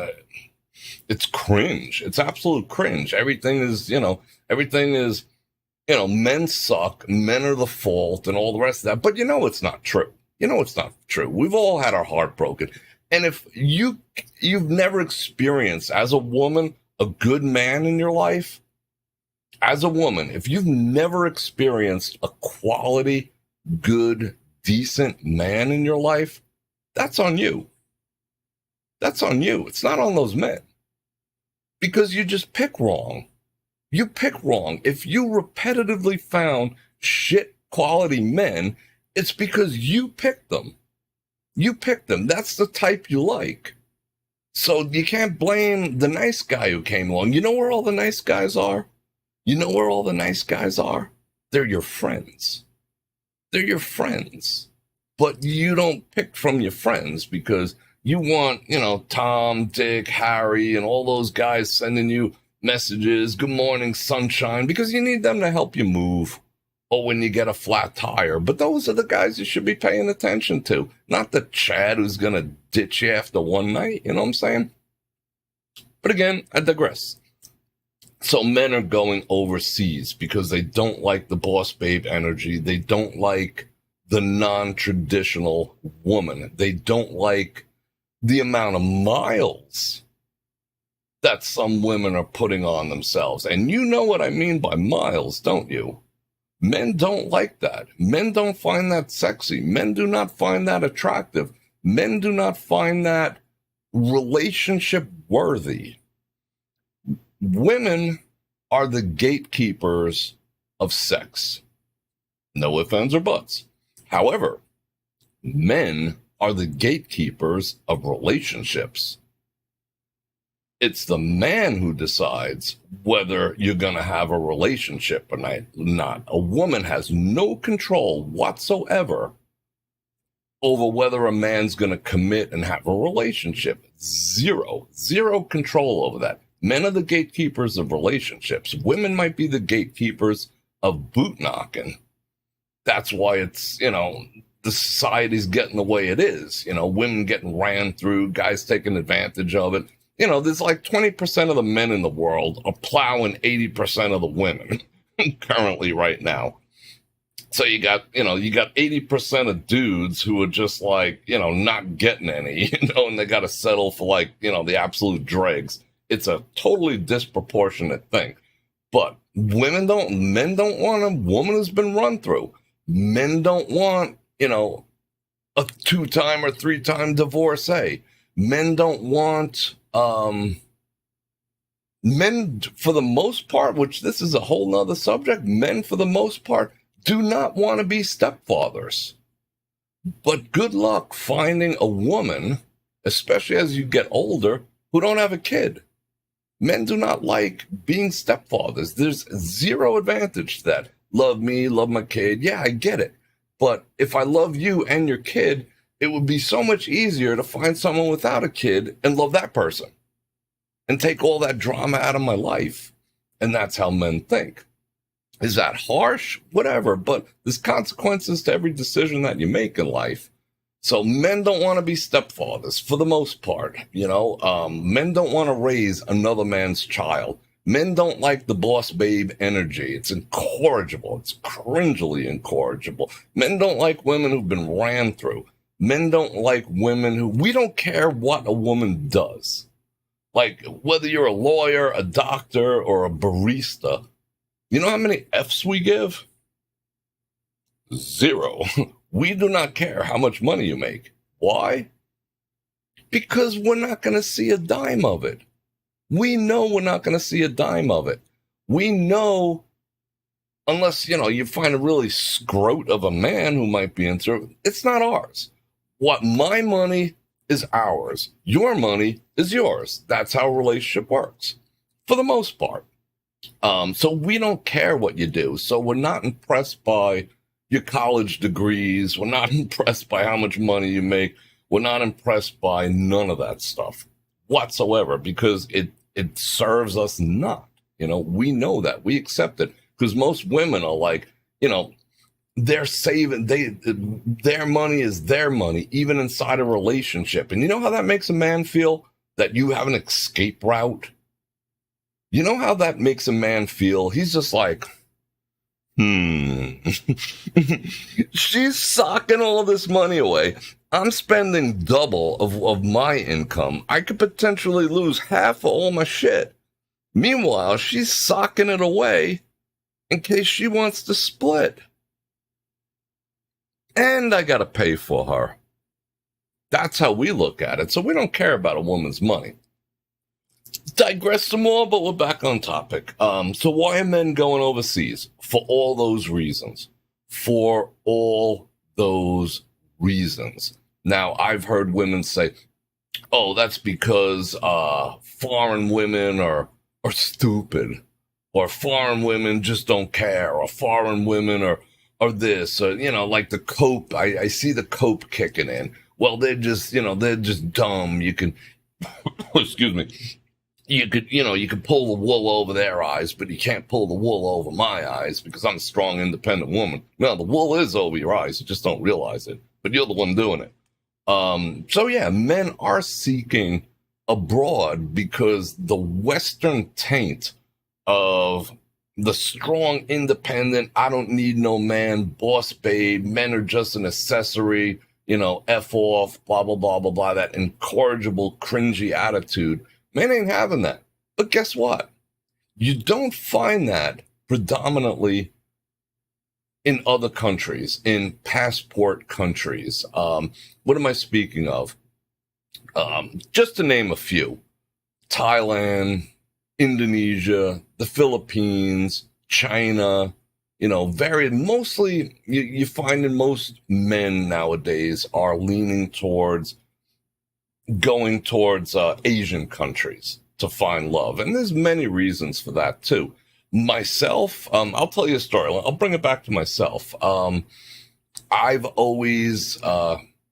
it's cringe. It's absolute cringe. Everything is, men suck. Men are the fault and all the rest of that. But it's not true. It's not true. We've all had our heart broken. And if you've never experienced, as a woman, a good man in your life, as a woman, if you've never experienced a quality, good, decent man in your life, that's on you. That's on you. It's not on those men. Because you just pick wrong. You pick wrong. If you repetitively found shit quality men, it's because you picked them. You picked them. That's the type you like. So you can't blame the nice guy who came along. You know where all the nice guys are? You know where all the nice guys are? They're your friends. They're your friends. But you don't pick from your friends because you want, Tom, Dick, Harry, and all those guys sending you messages, good morning, sunshine, because you need them to help you move or when you get a flat tire. But those are the guys you should be paying attention to, not the Chad who's going to ditch you after one night. You know what I'm saying? But again, I digress. So men are going overseas because they don't like the boss babe energy. They don't like the non-traditional woman. They don't like the amount of miles that some women are putting on themselves. And you know what I mean by miles, don't you? Men don't like that. Men don't find that sexy. Men do not find that attractive. Men do not find that relationship worthy. Women are the gatekeepers of sex. No ifs, ands, or buts. However, men are the gatekeepers of relationships. It's the man who decides whether you're going to have a relationship or not. A woman has no control whatsoever over whether a man's going to commit and have a relationship. Zero control over that. Men are the gatekeepers of relationships. Women might be the gatekeepers of boot knocking. That's why it's, the society's getting the way it is. Women getting ran through, guys taking advantage of it. There's like 20% of the men in the world are plowing 80% of the women currently right now. So you got 80% of dudes who are just like, not getting any, and they got to settle for like, the absolute dregs. It's a totally disproportionate thing. But men don't want a woman who's been run through. Men don't want, a 2-time or 3-time divorcee. Men don't want, men for the most part, which this is a whole nother subject, men for the most part do not want to be stepfathers. But good luck finding a woman, especially as you get older, who don't have a kid. Men do not like being stepfathers. There's zero advantage to that. Love me, love my kid. Yeah, I get it. But if I love you and your kid, it would be so much easier to find someone without a kid and love that person and take all that drama out of my life. And that's how men think. Is that harsh? Whatever. But there's consequences to every decision that you make in life. So men don't want to be stepfathers for the most part. Men don't want to raise another man's child. Men don't like the boss babe energy. It's incorrigible. It's cringely incorrigible. Men don't like women who've been ran through. Men don't like women who, we don't care what a woman does. Like whether you're a lawyer, a doctor, or a barista. You know how many F's we give? 0. We do not care how much money you make. Why? Because we're not going to see a dime of it. We know we're not going to see a dime of it. We know, unless, you find a really scrote of a man who might be into it, it's not ours. What my money is ours. Your money is yours. That's how a relationship works, for the most part. So we don't care what you do. So we're not impressed by your college degrees. We're not impressed by how much money you make. We're not impressed by none of that stuff whatsoever because it serves us not. We know that. We accept it because most women are like, they're saving, their money is their money, even inside a relationship. And you know how that makes a man feel? That you have an escape route? You know how that makes a man feel? He's just like, she's socking all this money away. I'm spending double of my income. I could potentially lose half of all my shit. Meanwhile, she's socking it away in case she wants to split. And I gotta pay for her. That's how we look at it. So we don't care about a woman's money. Digress some more, but we're back on topic. So why are men going overseas? For all those reasons. For all those reasons. Now, I've heard women say, oh, that's because foreign women are stupid, or foreign women just don't care, or foreign women are this, or, like the cope. I see the cope kicking in. Well, they're just dumb. You can, excuse me, you could pull the wool over their eyes, but you can't pull the wool over my eyes because I'm a strong, independent woman. No, the wool is over your eyes. You just don't realize it, but you're the one doing it. So yeah, men are seeking abroad because the Western taint of the strong, independent, I don't need no man, boss babe, men are just an accessory, F off, blah, blah, blah, blah, blah, that incorrigible, cringy attitude. Men ain't having that. But guess what? You don't find that predominantly in other countries, in passport countries. What am I speaking of? Just to name a few: Thailand, Indonesia, the Philippines, China, mostly you find in most men nowadays are leaning towards going towards Asian countries to find love. And there's many reasons for that too. Myself, I'll tell you a story. I'll bring it back to myself. I've always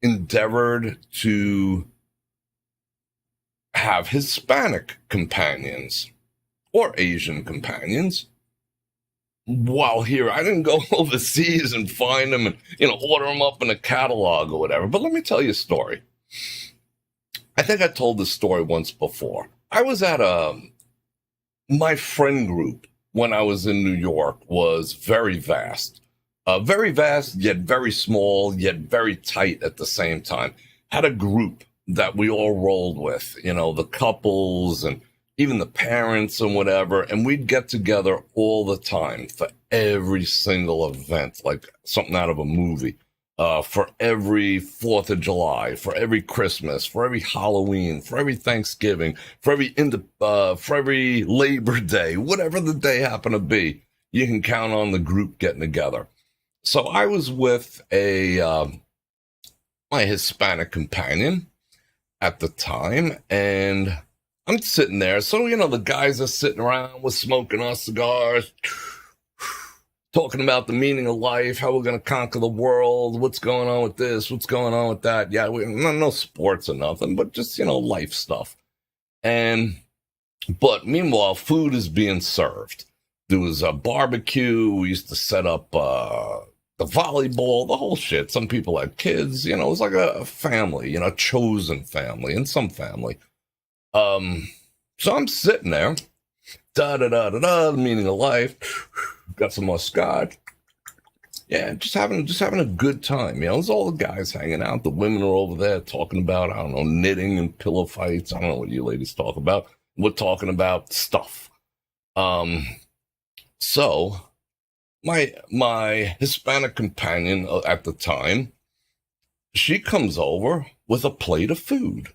endeavored to have Hispanic companions or Asian companions. While here, I didn't go overseas and find them and, order them up in a catalog or whatever. But let me tell you a story. I think I told this story once before. I was at my friend group when I was in New York was very vast, yet very small, yet very tight at the same time. Had a group that we all rolled with, the couples and even the parents and whatever. And we'd get together all the time for every single event, like something out of a movie. For every 4th of July, for every Christmas, for every Halloween, for every Thanksgiving, for every Labor Day, whatever the day happened to be, you can count on the group getting together. So I was with my Hispanic companion at the time, and I'm sitting there. So, the guys are sitting around, we're smoking our cigars, talking about the meaning of life, how we're going to conquer the world, what's going on with this, what's going on with that. Yeah, no sports or nothing, but just, life stuff. But meanwhile, food is being served. There was a barbecue. We used to set up the volleyball, the whole shit. Some people had kids. It was like a family, a chosen family and some family. So I'm sitting there, the meaning of life. Got some more scotch. Yeah, just having a good time. There's all the guys hanging out. The women are over there talking about, I don't know, knitting and pillow fights. I don't know what you ladies talk about. We're talking about stuff. So my Hispanic companion at the time, she comes over with a plate of food.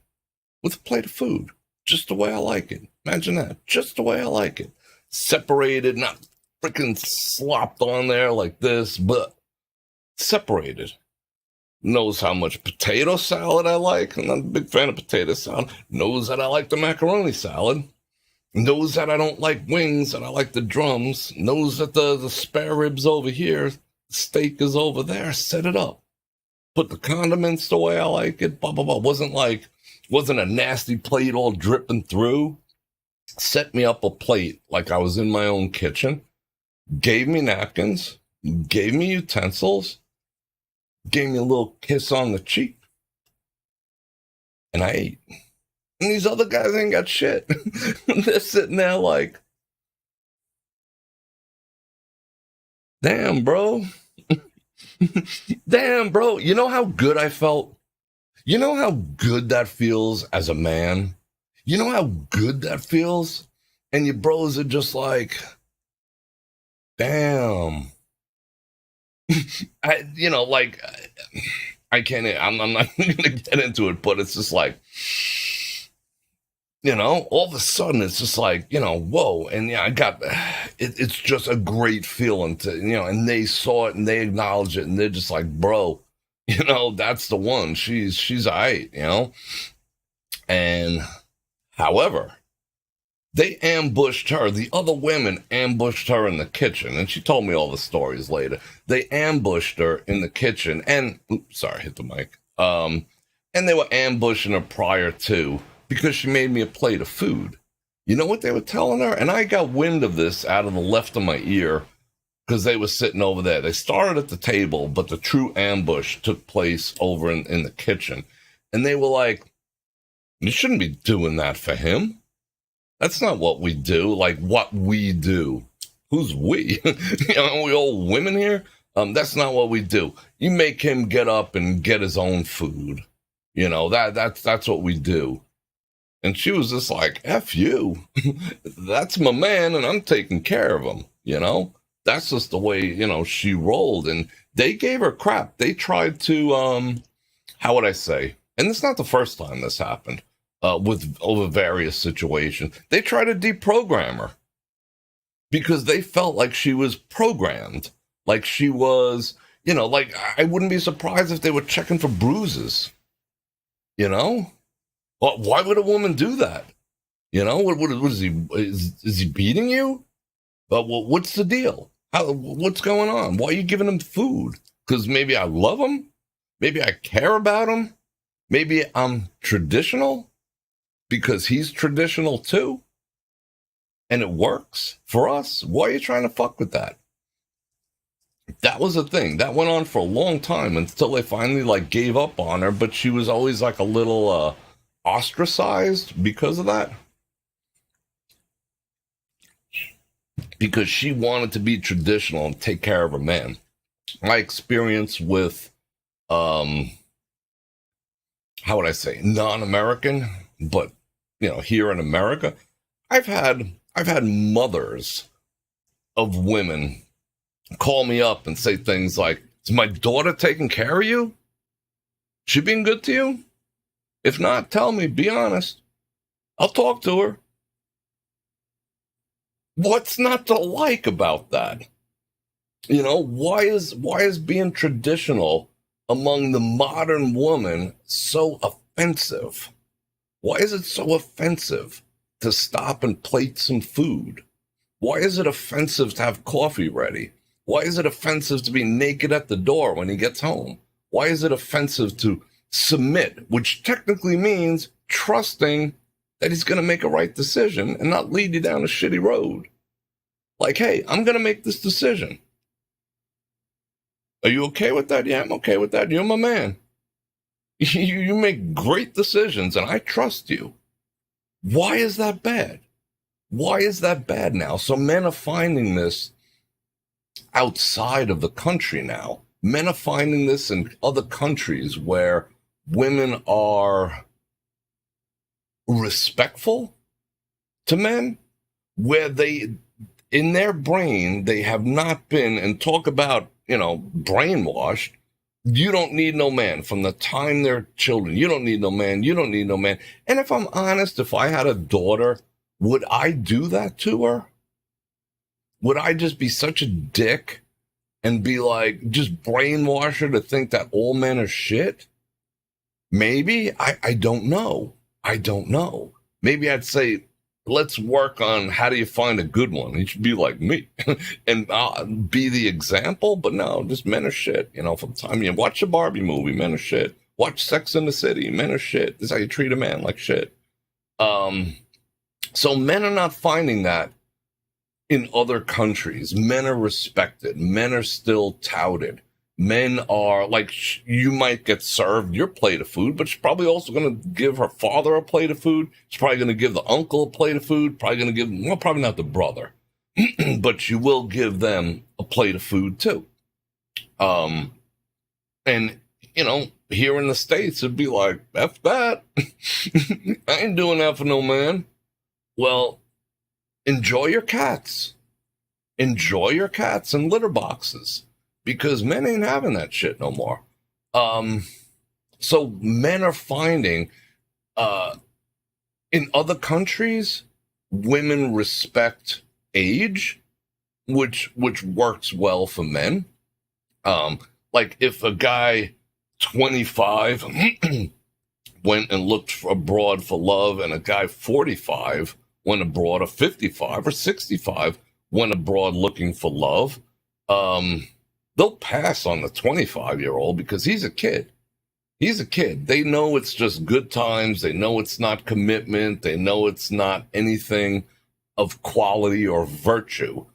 Just the way I like it. Imagine that. Just the way I like it. Separated, not freaking slopped on there like this, but separated. Knows how much potato salad I like. I'm not a big fan of potato salad. Knows that I like the macaroni salad. Knows that I don't like wings and I like the drums. Knows that the spare ribs over here, steak is over there. Set it up. Put the condiments the way I like it. Blah, blah, blah. Wasn't a nasty plate all dripping through. Set me up a plate like I was in my own kitchen. Gave me napkins, gave me utensils, gave me a little kiss on the cheek, and I ate. And these other guys ain't got shit. They're sitting there like, damn, bro. Damn, bro. You know how good I felt? You know how good that feels as a man? You know how good that feels? And your bros are just like, damn. I can't, I'm not going to get into it, but it's just like, all of a sudden it's just like, whoa. And yeah, it's just a great feeling to, and they saw it and they acknowledge it and they're just like, bro, That's the one. She's aight, And however, they ambushed her. The other women ambushed her in the kitchen, and she told me all the stories later. They ambushed her in the kitchen, and oops, sorry, hit the mic. And they were ambushing her prior to, because she made me a plate of food. You know what they were telling her? And I got wind of this out of the left of my ear because they were sitting over there. They started at the table, but the true ambush took place over in the kitchen. And they were like, you shouldn't be doing that for him. That's not what we do. Like, what we do. Who's we? We all women here? That's not what we do. You make him get up and get his own food. That's what we do. And she was just like, F you. That's my man, and I'm taking care of him, That's just the way, she rolled. And they gave her crap. They tried to, how would I say? And it's not the first time this happened. With over various situations, they try to deprogram her because they felt like she was programmed, like she was, like I wouldn't be surprised if they were checking for bruises, Well, why would a woman do that? What is he? Is he beating you? But what's the deal? What's going on? Why are you giving him food? Because maybe I love him, maybe I care about him, maybe I'm traditional. Because he's traditional too, and it works for us. Why are you trying to fuck with that? That was a thing that went on for a long time until they finally gave up on her. But she was always a little ostracized because of that, because she wanted to be traditional and take care of her man. My experience with how would I say, non-American, but here in America, I've had mothers of women call me up and say things like, is my daughter taking care of you? She being good to you? If not, tell me, be honest. I'll talk to her. What's not to like about that? Why is being traditional among the modern woman so offensive? Why is it so offensive to stop and plate some food? Why is it offensive to have coffee ready? Why is it offensive to be naked at the door when he gets home? Why is it offensive to submit, which technically means trusting that he's going to make a right decision and not lead you down a shitty road? Like, hey, I'm going to make this decision. Are you okay with that? Yeah, I'm okay with that. You're my man. You make great decisions, and I trust you. Why is that bad? Why is that bad now? So men are finding this outside of the country now. Men are finding this in other countries where women are respectful to men, where in their brain, they have not been, and talk about, brainwashed. You don't need no man from the time they're children. You don't need no man. You don't need no man. And if I'm honest, if I had a daughter, would I do that to her? Would I just be such a dick and be like, just brainwash her to think that all men are shit? Maybe. I don't know. I don't know. Maybe I'd say, let's work on how do you find a good one. You should be like me and be the example. But no, just men are shit. From the time you watch a Barbie movie, men are shit. Watch Sex and the City, men are shit. This is how you treat a man, like shit. So men are not finding that in other countries. Men are respected. Men are still touted. Men are you might get served your plate of food, but she's probably also going to give her father a plate of food. She's probably going to give the uncle a plate of food. Probably going to give, probably not the brother, but you will give them a plate of food too. And here in the States, it'd be like, F that. I ain't doing that for no man. Well, enjoy your cats. Enjoy your cats and litter boxes. Because men ain't having that shit no more. So men are finding, in other countries, women respect age, which works well for men. Like if a guy 25 went and looked abroad for love, and a guy 45 went abroad, or 55 or 65 went abroad looking for love, they'll pass on the 25-year-old because he's a kid. He's a kid. They know it's just good times. They know it's not commitment. They know it's not anything of quality or virtue.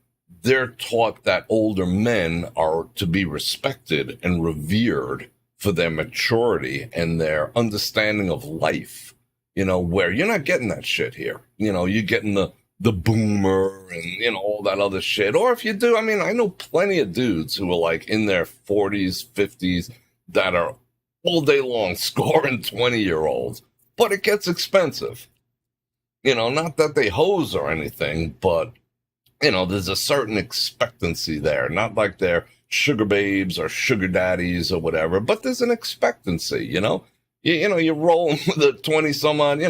They're taught that older men are to be respected and revered for their maturity and their understanding of life, where you're not getting that shit here. You're getting the boomer and, all that other shit. Or if you do, I know plenty of dudes who are like in their 40s, 50s that are all day long scoring 20-year-olds, but it gets expensive. Not that they hose or anything, but, there's a certain expectancy there. Not like they're sugar babes or sugar daddies or whatever, but there's an expectancy, you're rolling with a 20 some odd,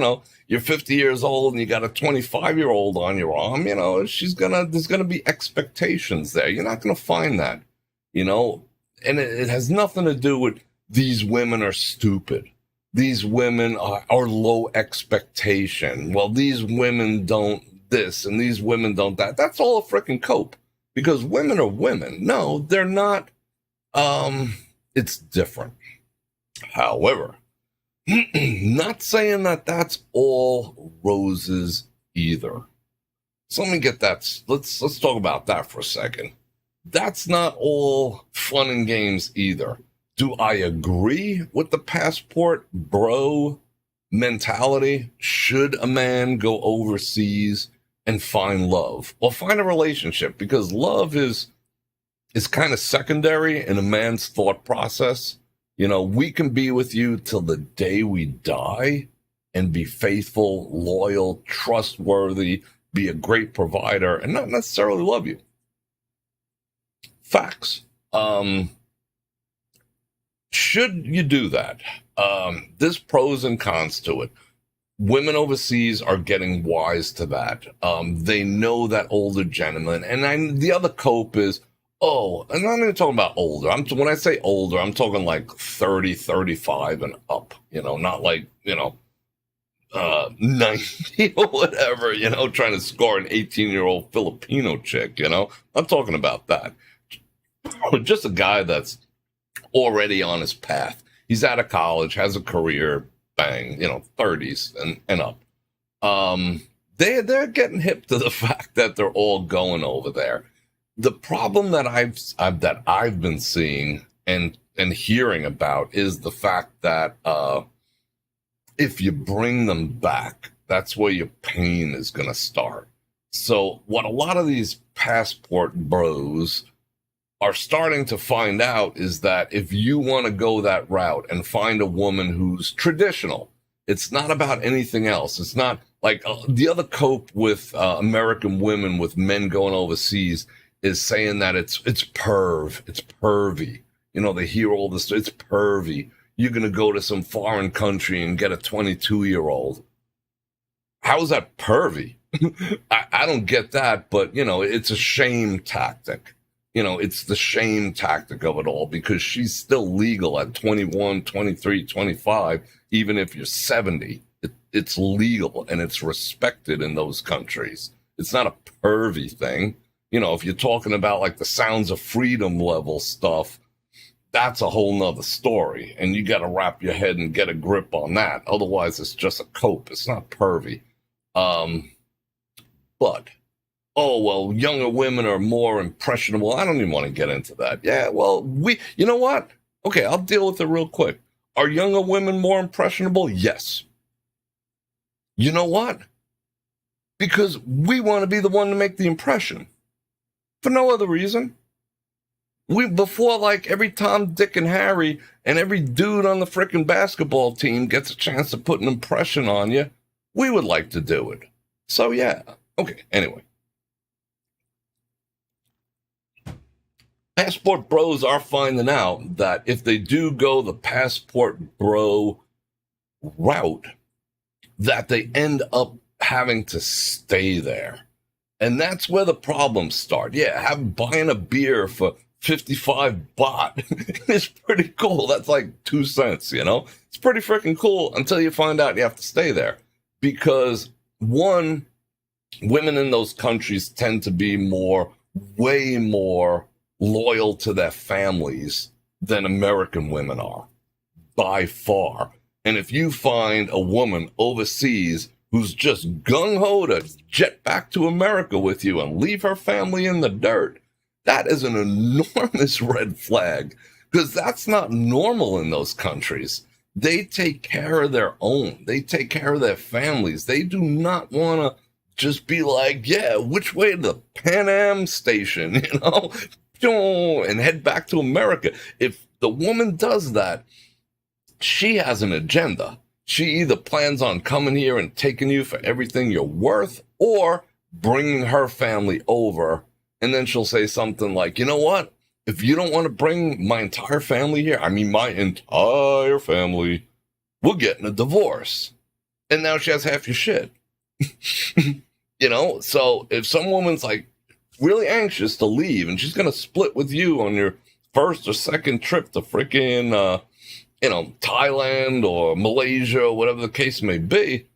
you're 50 years old and you got a 25-year-old on your arm, there's going to be expectations there. You're not going to find that, and it has nothing to do with these women are stupid. These women are low expectation. Well, these women don't this and these women don't that. That's all a freaking cope, because women are women. No, they're not. It's different. However, not saying that that's all roses either. So let me get that. Let's talk about that for a second. That's not all fun and games either. Do I agree with the passport bro mentality? Should a man go overseas and find love or find a relationship? Because love is kind of secondary in a man's thought process. We can be with you till the day we die and be faithful, loyal, trustworthy, be a great provider, and not necessarily love you. Facts. Should you do that? There's pros and cons to it. Women overseas are getting wise to that. They know that older gentlemen. And the other cope is, and I'm not even talking about older. When I say older, I'm talking like 30, 35 and up. Not like, 90 or whatever, trying to score an 18-year-old Filipino chick, I'm talking about that. Just a guy that's already on his path. He's out of college, has a career, bang, 30s and up. They're getting hip to the fact that they're all going over there. The problem that I've been seeing and hearing about is the fact that if you bring them back, that's where your pain is going to start. So what a lot of these passport bros are starting to find out is that if you want to go that route and find a woman who's traditional, it's not about anything else. It's not like the other cope with American women with men going overseas is saying that it's pervy. They hear all this, it's pervy. You're going to go to some foreign country and get a 22-year-old. How is that pervy? I don't get that, but, it's a shame tactic. It's the shame tactic of it all, because she's still legal at 21, 23, 25, even if you're 70. It's legal and it's respected in those countries. It's not a pervy thing. If you're talking about like the Sounds of Freedom level stuff, that's a whole nother story. And you got to wrap your head and get a grip on that. Otherwise, it's just a cope. It's not pervy. But younger women are more impressionable. I don't even want to get into that. Yeah, well, you know what? Okay, I'll deal with it real quick. Are younger women more impressionable? Yes. You know what? Because we want to be the one to make the impression. For no other reason. Before, like, every Tom, Dick, and Harry and every dude on the frickin' basketball team gets a chance to put an impression on you, we would like to do it. So, yeah. Okay, anyway. Passport bros are finding out that if they do go the passport bro route, that they end up having to stay there. And that's where the problems start. Yeah, buying a beer for $55 baht is pretty cool. That's like 2 cents, you know? It's pretty freaking cool until you find out you have to stay there. Because, one, women in those countries tend to be way more loyal to their families than American women are, by far. And if you find a woman overseas who's just gung-ho to jet back to America with you and leave her family in the dirt, that is an enormous red flag, because that's not normal in those countries. They take care of their own. They take care of their families. They do not want to just be like, yeah, which way to the Pan Am station, you know, and head back to America. If the woman does that, she has an agenda. She either plans on coming here and taking you for everything you're worth, or bringing her family over. And then she'll say something like, you know what? If you don't want to bring my entire family here, I mean my entire family, we're getting a divorce. And now she has half your shit. You know? So if some woman's like really anxious to leave and she's going to split with you on your first or second trip to freaking, Thailand or Malaysia or whatever the case may be,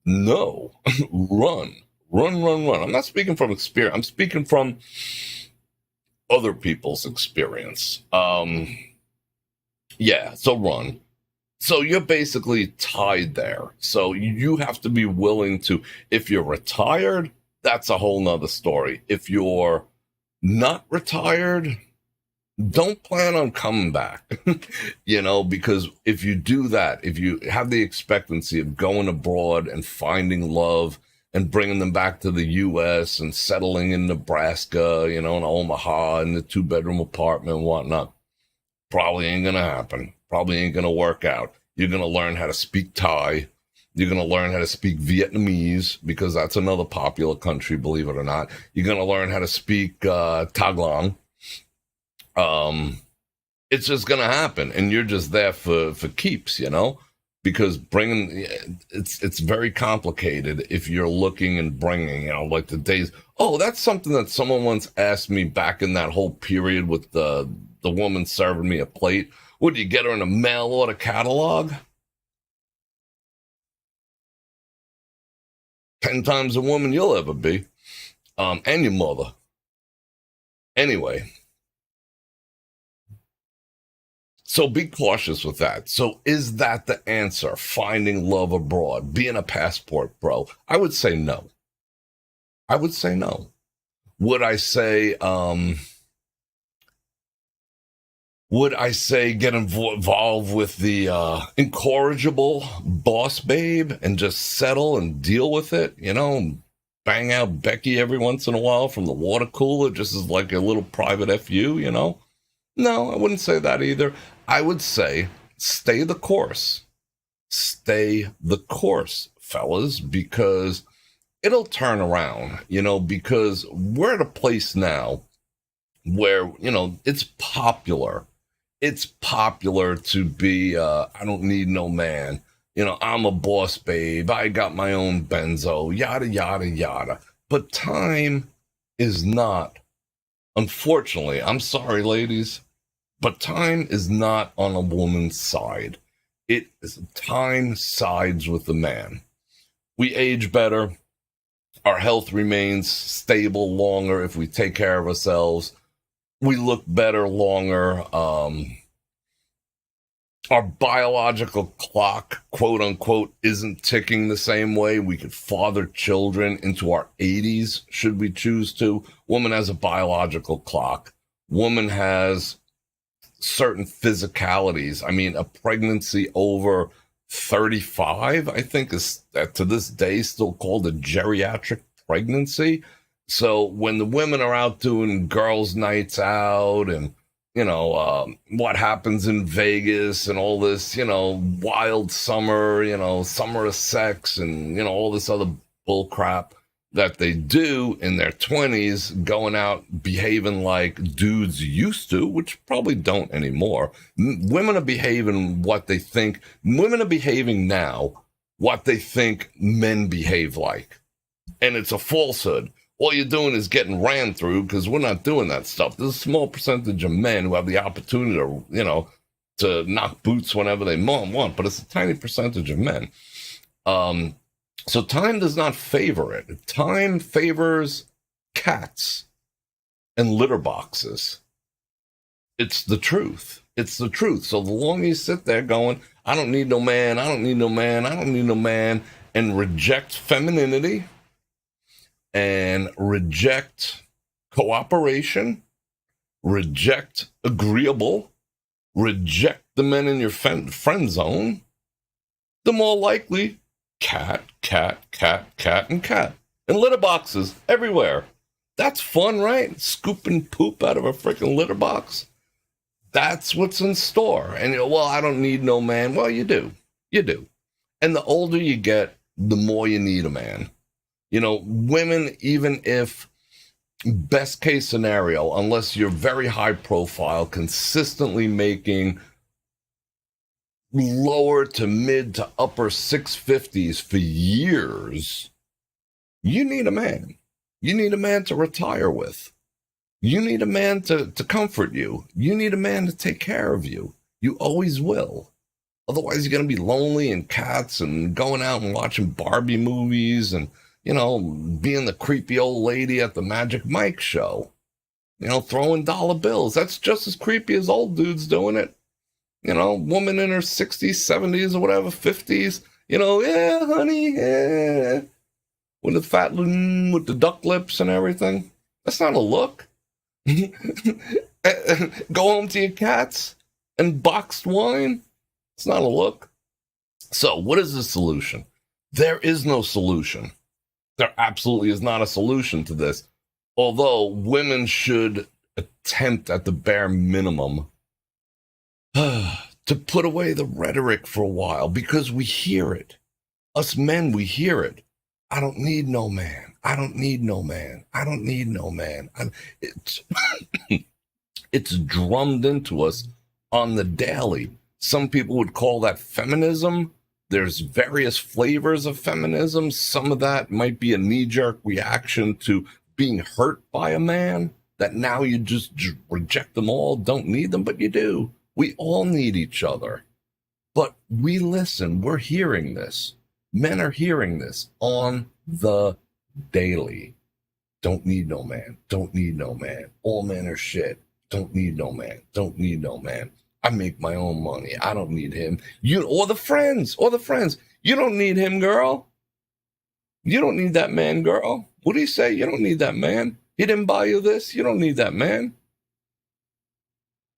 no, run. I'm not speaking from experience. I'm speaking from other people's experience. So run. So you're basically tied there. So you have to be willing to, if you're retired, that's a whole nother story. If you're not retired, don't plan on coming back, because if you do that, if you have the expectancy of going abroad and finding love and bringing them back to the U.S. and settling in Nebraska, in Omaha, in the 2-bedroom apartment and whatnot, probably ain't going to happen. Probably ain't going to work out. You're going to learn how to speak Thai. You're going to learn how to speak Vietnamese, because that's another popular country, believe it or not. You're going to learn how to speak Tagalog. It's just going to happen. And you're just there for keeps, because it's very complicated if you're looking and bringing, like the days. Oh, that's something that someone once asked me back in that whole period with the woman serving me a plate. Would you get her in a mail order catalog? 10 times a woman you'll ever be. And your mother. Anyway. So be cautious with that. So is that the answer? Finding love abroad, being a passport bro? I would say no. Would I say get involved with the incorrigible boss babe and just settle and deal with it? Bang out Becky every once in a while from the water cooler just as like a little private FU, No, I wouldn't say that either. I would say stay the course. Stay the course, fellas, because it'll turn around, because we're at a place now where, it's popular. It's popular to be, I don't need no man. I'm a boss babe. I got my own benzo, yada, yada, yada. But time is not, unfortunately, I'm sorry, ladies, but time is not on a woman's side. Time sides with the man. We age better. Our health remains stable longer if we take care of ourselves. We look better longer. Our biological clock, quote unquote, isn't ticking the same way. We could father children into our 80s, should we choose to. Woman has a biological clock. Woman has certain physicalities. I mean, a pregnancy over 35, I think, is to this day still called a geriatric pregnancy. So when the women are out doing girls' nights out and, what happens in Vegas and all this, wild summer, summer of sex and, all this other bull crap that they do in their 20s, going out behaving like dudes used to, which probably don't anymore. Women are behaving women are behaving now what they think men behave like. And it's a falsehood. all you're doing is getting ran through, because we're not doing that stuff. There's a small percentage of men who have the opportunity to, to knock boots whenever they want, but it's a tiny percentage of men. So time does not favor it. Time favors cats and litter boxes. It's the truth. It's the truth. So the longer you sit there going, I don't need no man, I don't need no man, I don't need no man, and reject femininity and reject cooperation, reject agreeable, reject the men in your friend zone, the more likely cat, and cat. And litter boxes everywhere. That's fun, right? Scooping poop out of a freaking litter box. That's what's in store. And well, I don't need no man. Well, you do. You do. And the older you get, the more you need a man. Women, even if best case scenario, unless you're very high profile, consistently making lower to mid to upper 650s for years, you need a man. You need a man to retire with. You need a man to comfort you. You need a man to take care of you. You always will. Otherwise, you're going to be lonely and cats and going out and watching Barbie movies and, being the creepy old lady at the Magic Mike show. Throwing dollar bills. That's just as creepy as old dudes doing it. Woman in her 60s, 70s, or whatever, 50s. Yeah, honey, yeah. With the fat, with the duck lips and everything. That's not a look. Go home to your cats and boxed wine. It's not a look. So what is the solution? There is no solution. There absolutely is not a solution to this. Although women should attempt at the bare minimum to put away the rhetoric for a while, because we hear it. Us men, we hear it. I don't need no man. I don't need no man. I don't need no man. It's drummed into us on the daily. Some people would call that feminism. There's various flavors of feminism. Some of that might be a knee-jerk reaction to being hurt by a man, that now you just reject them all, don't need them, but you do. We all need each other. But we listen. We're hearing this. Men are hearing this on the daily. Don't need no man. Don't need no man. All men are shit. Don't need no man. Don't need no man. I make my own money. I don't need him. Or the friends. You don't need him, girl. You don't need that man, girl. What do you say? You don't need that man. He didn't buy you this. You don't need that man.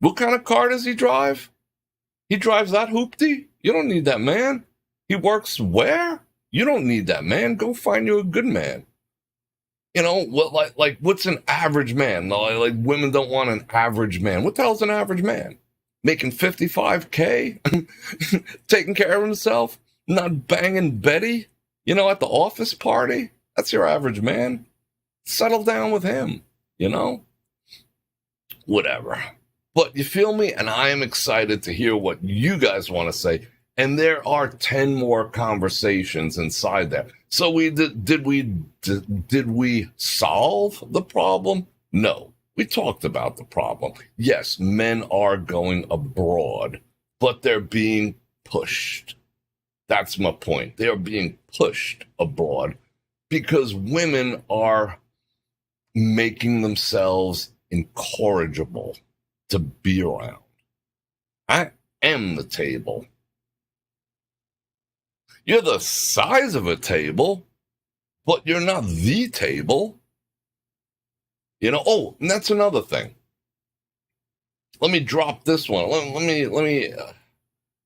What kind of car does he drive? He drives that hoopty. You don't need that man. He works where? You don't need that man. Go find you a good man. What's an average man? Like women don't want an average man. What the hell's an average man? Making $55K, taking care of himself, not banging Betty, at the office party. That's your average man. Settle down with him, Whatever. But you feel me? And I am excited to hear what you guys want to say. And there are 10 more conversations inside there. So did we solve the problem? No. We talked about the problem. Yes, men are going abroad, but they're being pushed. That's my point. They are being pushed abroad because women are making themselves incorrigible to be around. I am the table. You're the size of a table, but you're not the table. And that's another thing. Let me drop this one. Let me,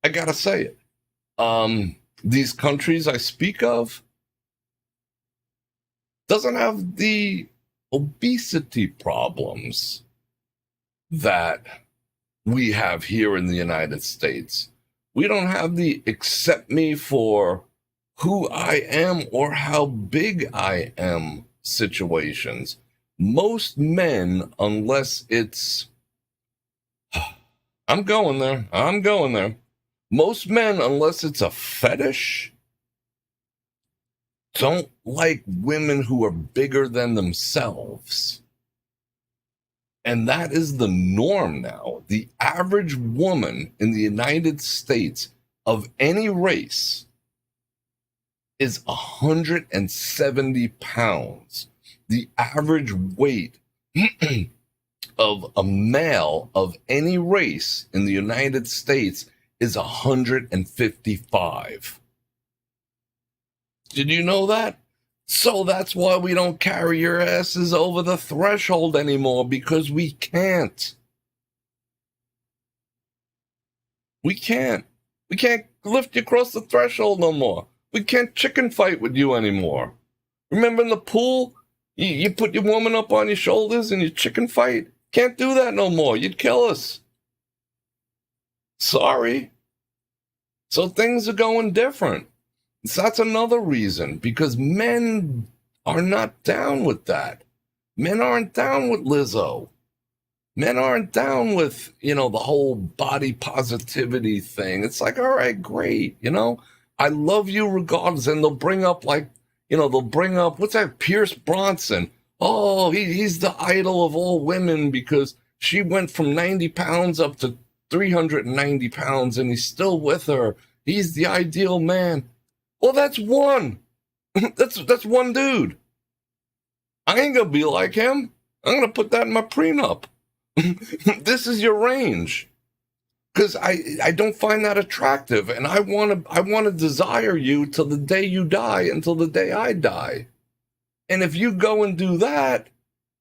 I gotta say it. These countries I speak of doesn't have the obesity problems that we have here in the United States. We don't have the accept me for who I am or how big I am situations. Most men, unless it's, I'm going there. Most men, unless it's a fetish don't like women who are bigger than themselves. And that is the norm now. The average woman in the United States of any race is 170 pounds. The average weight of a male of any race in the United States is 155. Did you know that? So that's why we don't carry your asses over the threshold anymore, because we can't. We can't. We can't lift you across the threshold no more. We can't chicken fight with you anymore. Remember in the pool? You put your woman up on your shoulders and you chicken fight? Can't do that no more. You'd kill us. Sorry. So things are going different. So that's another reason, because men are not down with that. Men aren't down with Lizzo. Men aren't down with, the whole body positivity thing. It's like, all right, great. I love you regardless. And they'll bring up what's that? Pierce Bronson. Oh, he's the idol of all women because she went from 90 pounds up to 390 pounds and he's still with her. He's the ideal man. Well, that's one. That's one dude. I ain't gonna be like him. I'm gonna put that in my prenup. This is your range. Because I don't find that attractive, and I want to desire you till the day you die, until the day I die. And if you go and do that,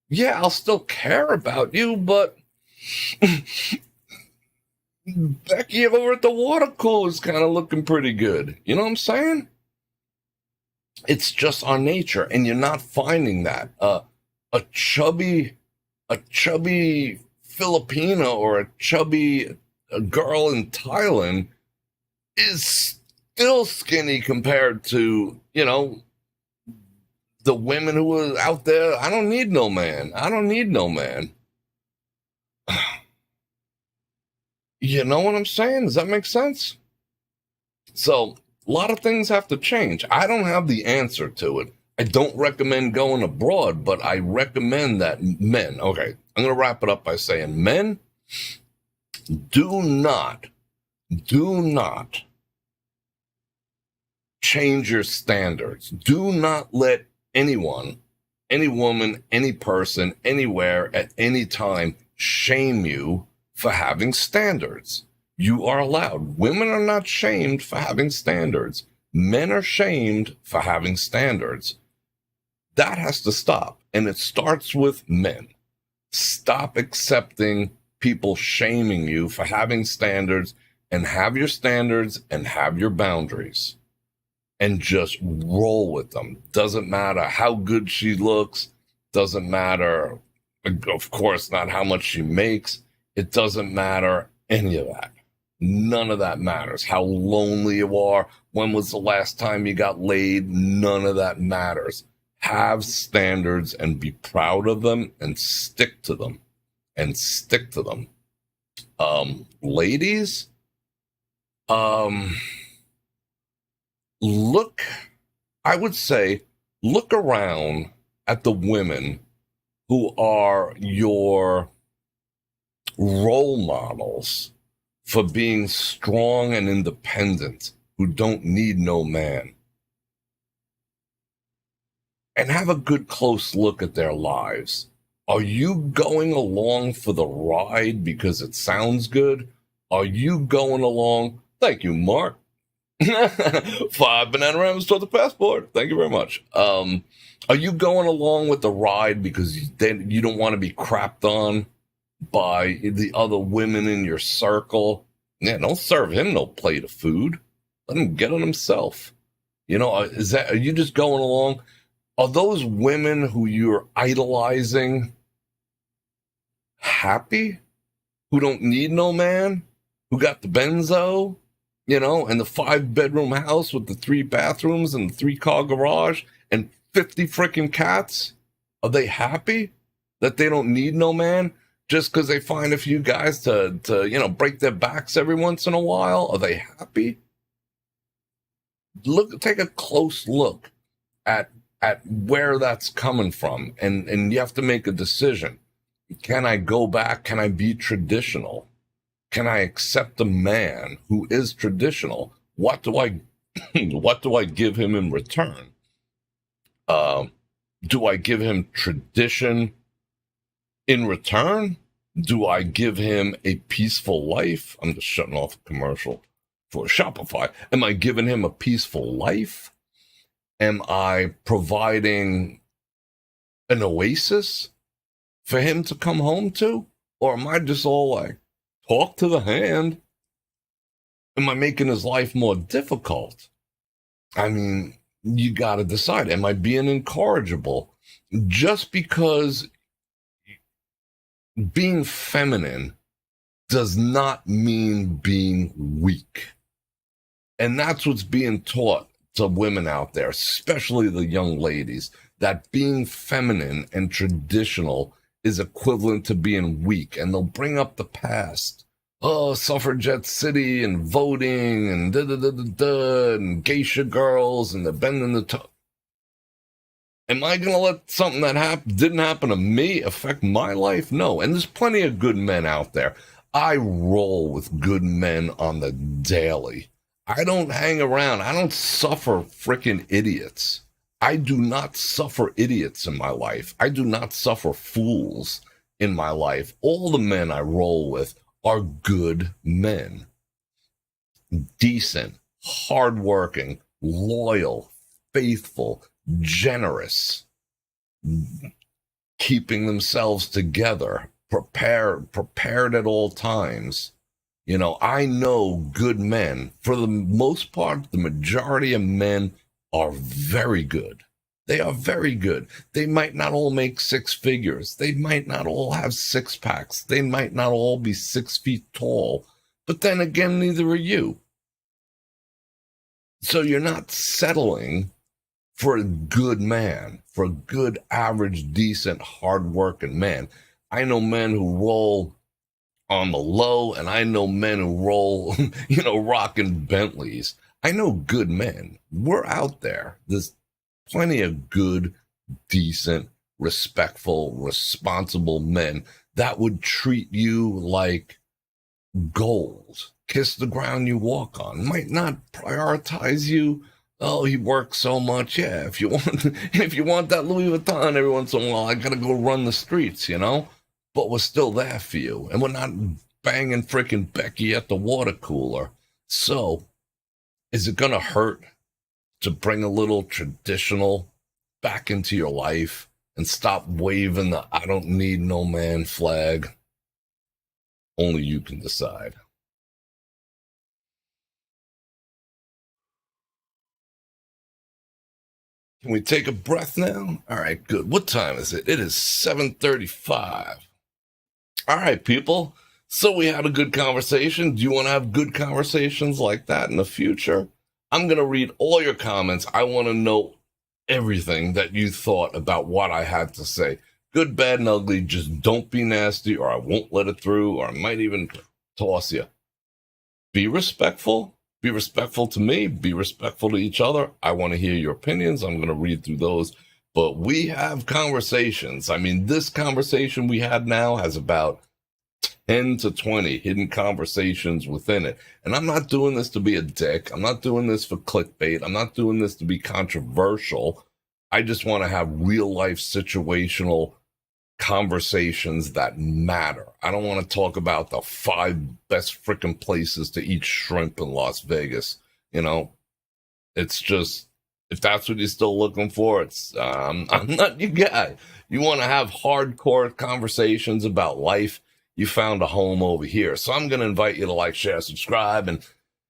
yeah, I'll still care about you, but Becky over at the water cooler is kind of looking pretty good. You know what I'm saying? It's just our nature, and you're not finding that. A chubby Filipino or a chubby girl in Thailand is still skinny compared to, the women who are out there. I don't need no man. You know what I'm saying? Does that make sense? So a lot of things have to change. I don't have the answer to it. I don't recommend going abroad, but I recommend that men, okay, I'm going to wrap it up by saying men, do not change your standards. Do not let anyone, any woman, any person, anywhere, at any time, shame you for having standards. You are allowed. Women are not shamed for having standards. Men are shamed for having standards. That has to stop. And it starts with men. Stop accepting people shaming you for having standards, and have your standards and have your boundaries. And just roll with them. Doesn't matter how good she looks. Doesn't matter, of course, not how much she makes. It doesn't matter any of that. None of that matters. How lonely you are. When was the last time you got laid? None of that matters. Have standards and be proud of them and stick to them. Ladies, I would say, look around at the women who are your role models for being strong and independent, who don't need no man. And have a good close look at their lives. Are you going along for the ride because it sounds good? Are you going along? Thank you, Mark. 5 banana rams toward the passport. Thank you very much. Are you going along with the ride because you don't want to be crapped on by the other women in your circle? Yeah, don't serve him no plate of food. Let him get it himself. Are you just going along? Are those women who you're idolizing happy? Who don't need no man? Who got the benzo? And the 5-bedroom house with the 3 bathrooms and the 3-car garage and 50 freaking cats? Are they happy that they don't need no man just because they find a few guys to break their backs every once in a while? Are they happy? Take a close look at where that's coming from, and you have to make a decision. Can I go back? Can I be traditional? Can I accept a man who is traditional? What do I what do I give him in return? Do I give him tradition in return? Do I give him a peaceful life? I'm just shutting off a commercial for Shopify. Am I giving him a peaceful life? Am I providing an oasis for him to come home to? Or am I just all like, talk to the hand? Am I making his life more difficult? I mean, you got to decide. Am I being incorrigible? Just because being feminine does not mean being weak. And that's what's being taught to women out there, especially the young ladies, that being feminine and traditional is equivalent to being weak. And they'll bring up the past. Oh, suffragette city and voting and and geisha girls and they're bending the toe. Am I going to let something that didn't happen to me affect my life? No. And there's plenty of good men out there. I roll with good men on the daily. I don't hang around. I don't suffer freaking idiots. I do not suffer idiots in my life. I do not suffer fools in my life. All the men I roll with are good men. Decent, hardworking, loyal, faithful, generous, keeping themselves together, prepared at all times. You know, I know good men. For the most part, the majority of men are very good. They are very good. They might not all make six figures. They might not all have six packs. They might not all be 6 feet tall. But then again, neither are you. So you're not settling for a good man, for a good, average, decent, hardworking man. I know men who roll on the low, and I know men who roll, rocking Bentleys. I know good men. We're out there. There's plenty of good, decent, respectful, responsible men that would treat you like gold. Kiss the ground you walk on. Might not prioritize you. Oh, he works so much. Yeah, if you want that Louis Vuitton every once in a while, I gotta go run the streets, But we're still there for you. And we're not banging freaking Becky at the water cooler. So, is it gonna hurt to bring a little traditional back into your life and stop waving the I don't need no man flag? Only you can decide. Can we take a breath now? All right, good. What time is it? It is 7:35. All right, people. So we had a good conversation. Do you want to have good conversations like that in the future? I'm going to read all your comments. I want to know everything that you thought about what I had to say. Good, bad, and ugly. Just don't be nasty or I won't let it through or I might even toss you. Be respectful. Be respectful to me. Be respectful to each other. I want to hear your opinions. I'm going to read through those. But we have conversations. I mean, this conversation we had now has about 10 to 20 hidden conversations within it. And I'm not doing this to be a dick. I'm not doing this for clickbait. I'm not doing this to be controversial. I just want to have real life situational conversations that matter. I don't want to talk about the 5 best freaking places to eat shrimp in Las Vegas. It's just, if that's what you're still looking for, I'm not your guy. You want to have hardcore conversations about life, you found a home over here. So I'm going to invite you to like, share, subscribe, and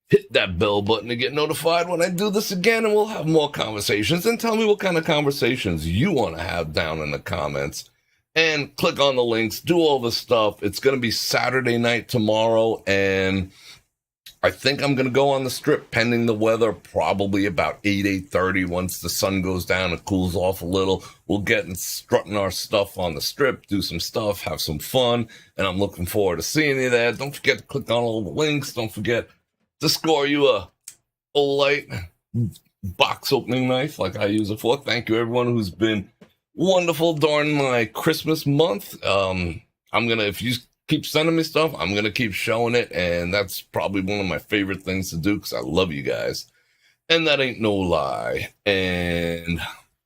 hit that bell button to get notified when I do this again, and we'll have more conversations. And tell me what kind of conversations you want to have down in the comments. And click on the links, do all the stuff. It's going to be Saturday night tomorrow, and I think I'm going to go on the strip pending the weather, probably about 8:30. Once the sun goes down and cools off a little, we'll get and strutting our stuff on the strip, do some stuff, have some fun, and I'm looking forward to seeing you there. Don't forget to click on all the links. Don't forget to score you a light box opening knife like I use it for. Thank you everyone who's been wonderful during my Christmas month. If you keep sending me stuff, I'm gonna keep showing it, and that's probably one of my favorite things to do because I love you guys, and that ain't no lie. And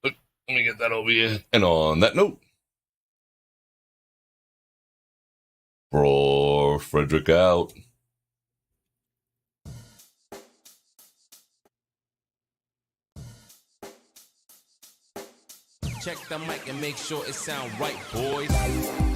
let me get that over here. And on that note, Bror Fredrik out. Check the mic and make sure it sound right, boys.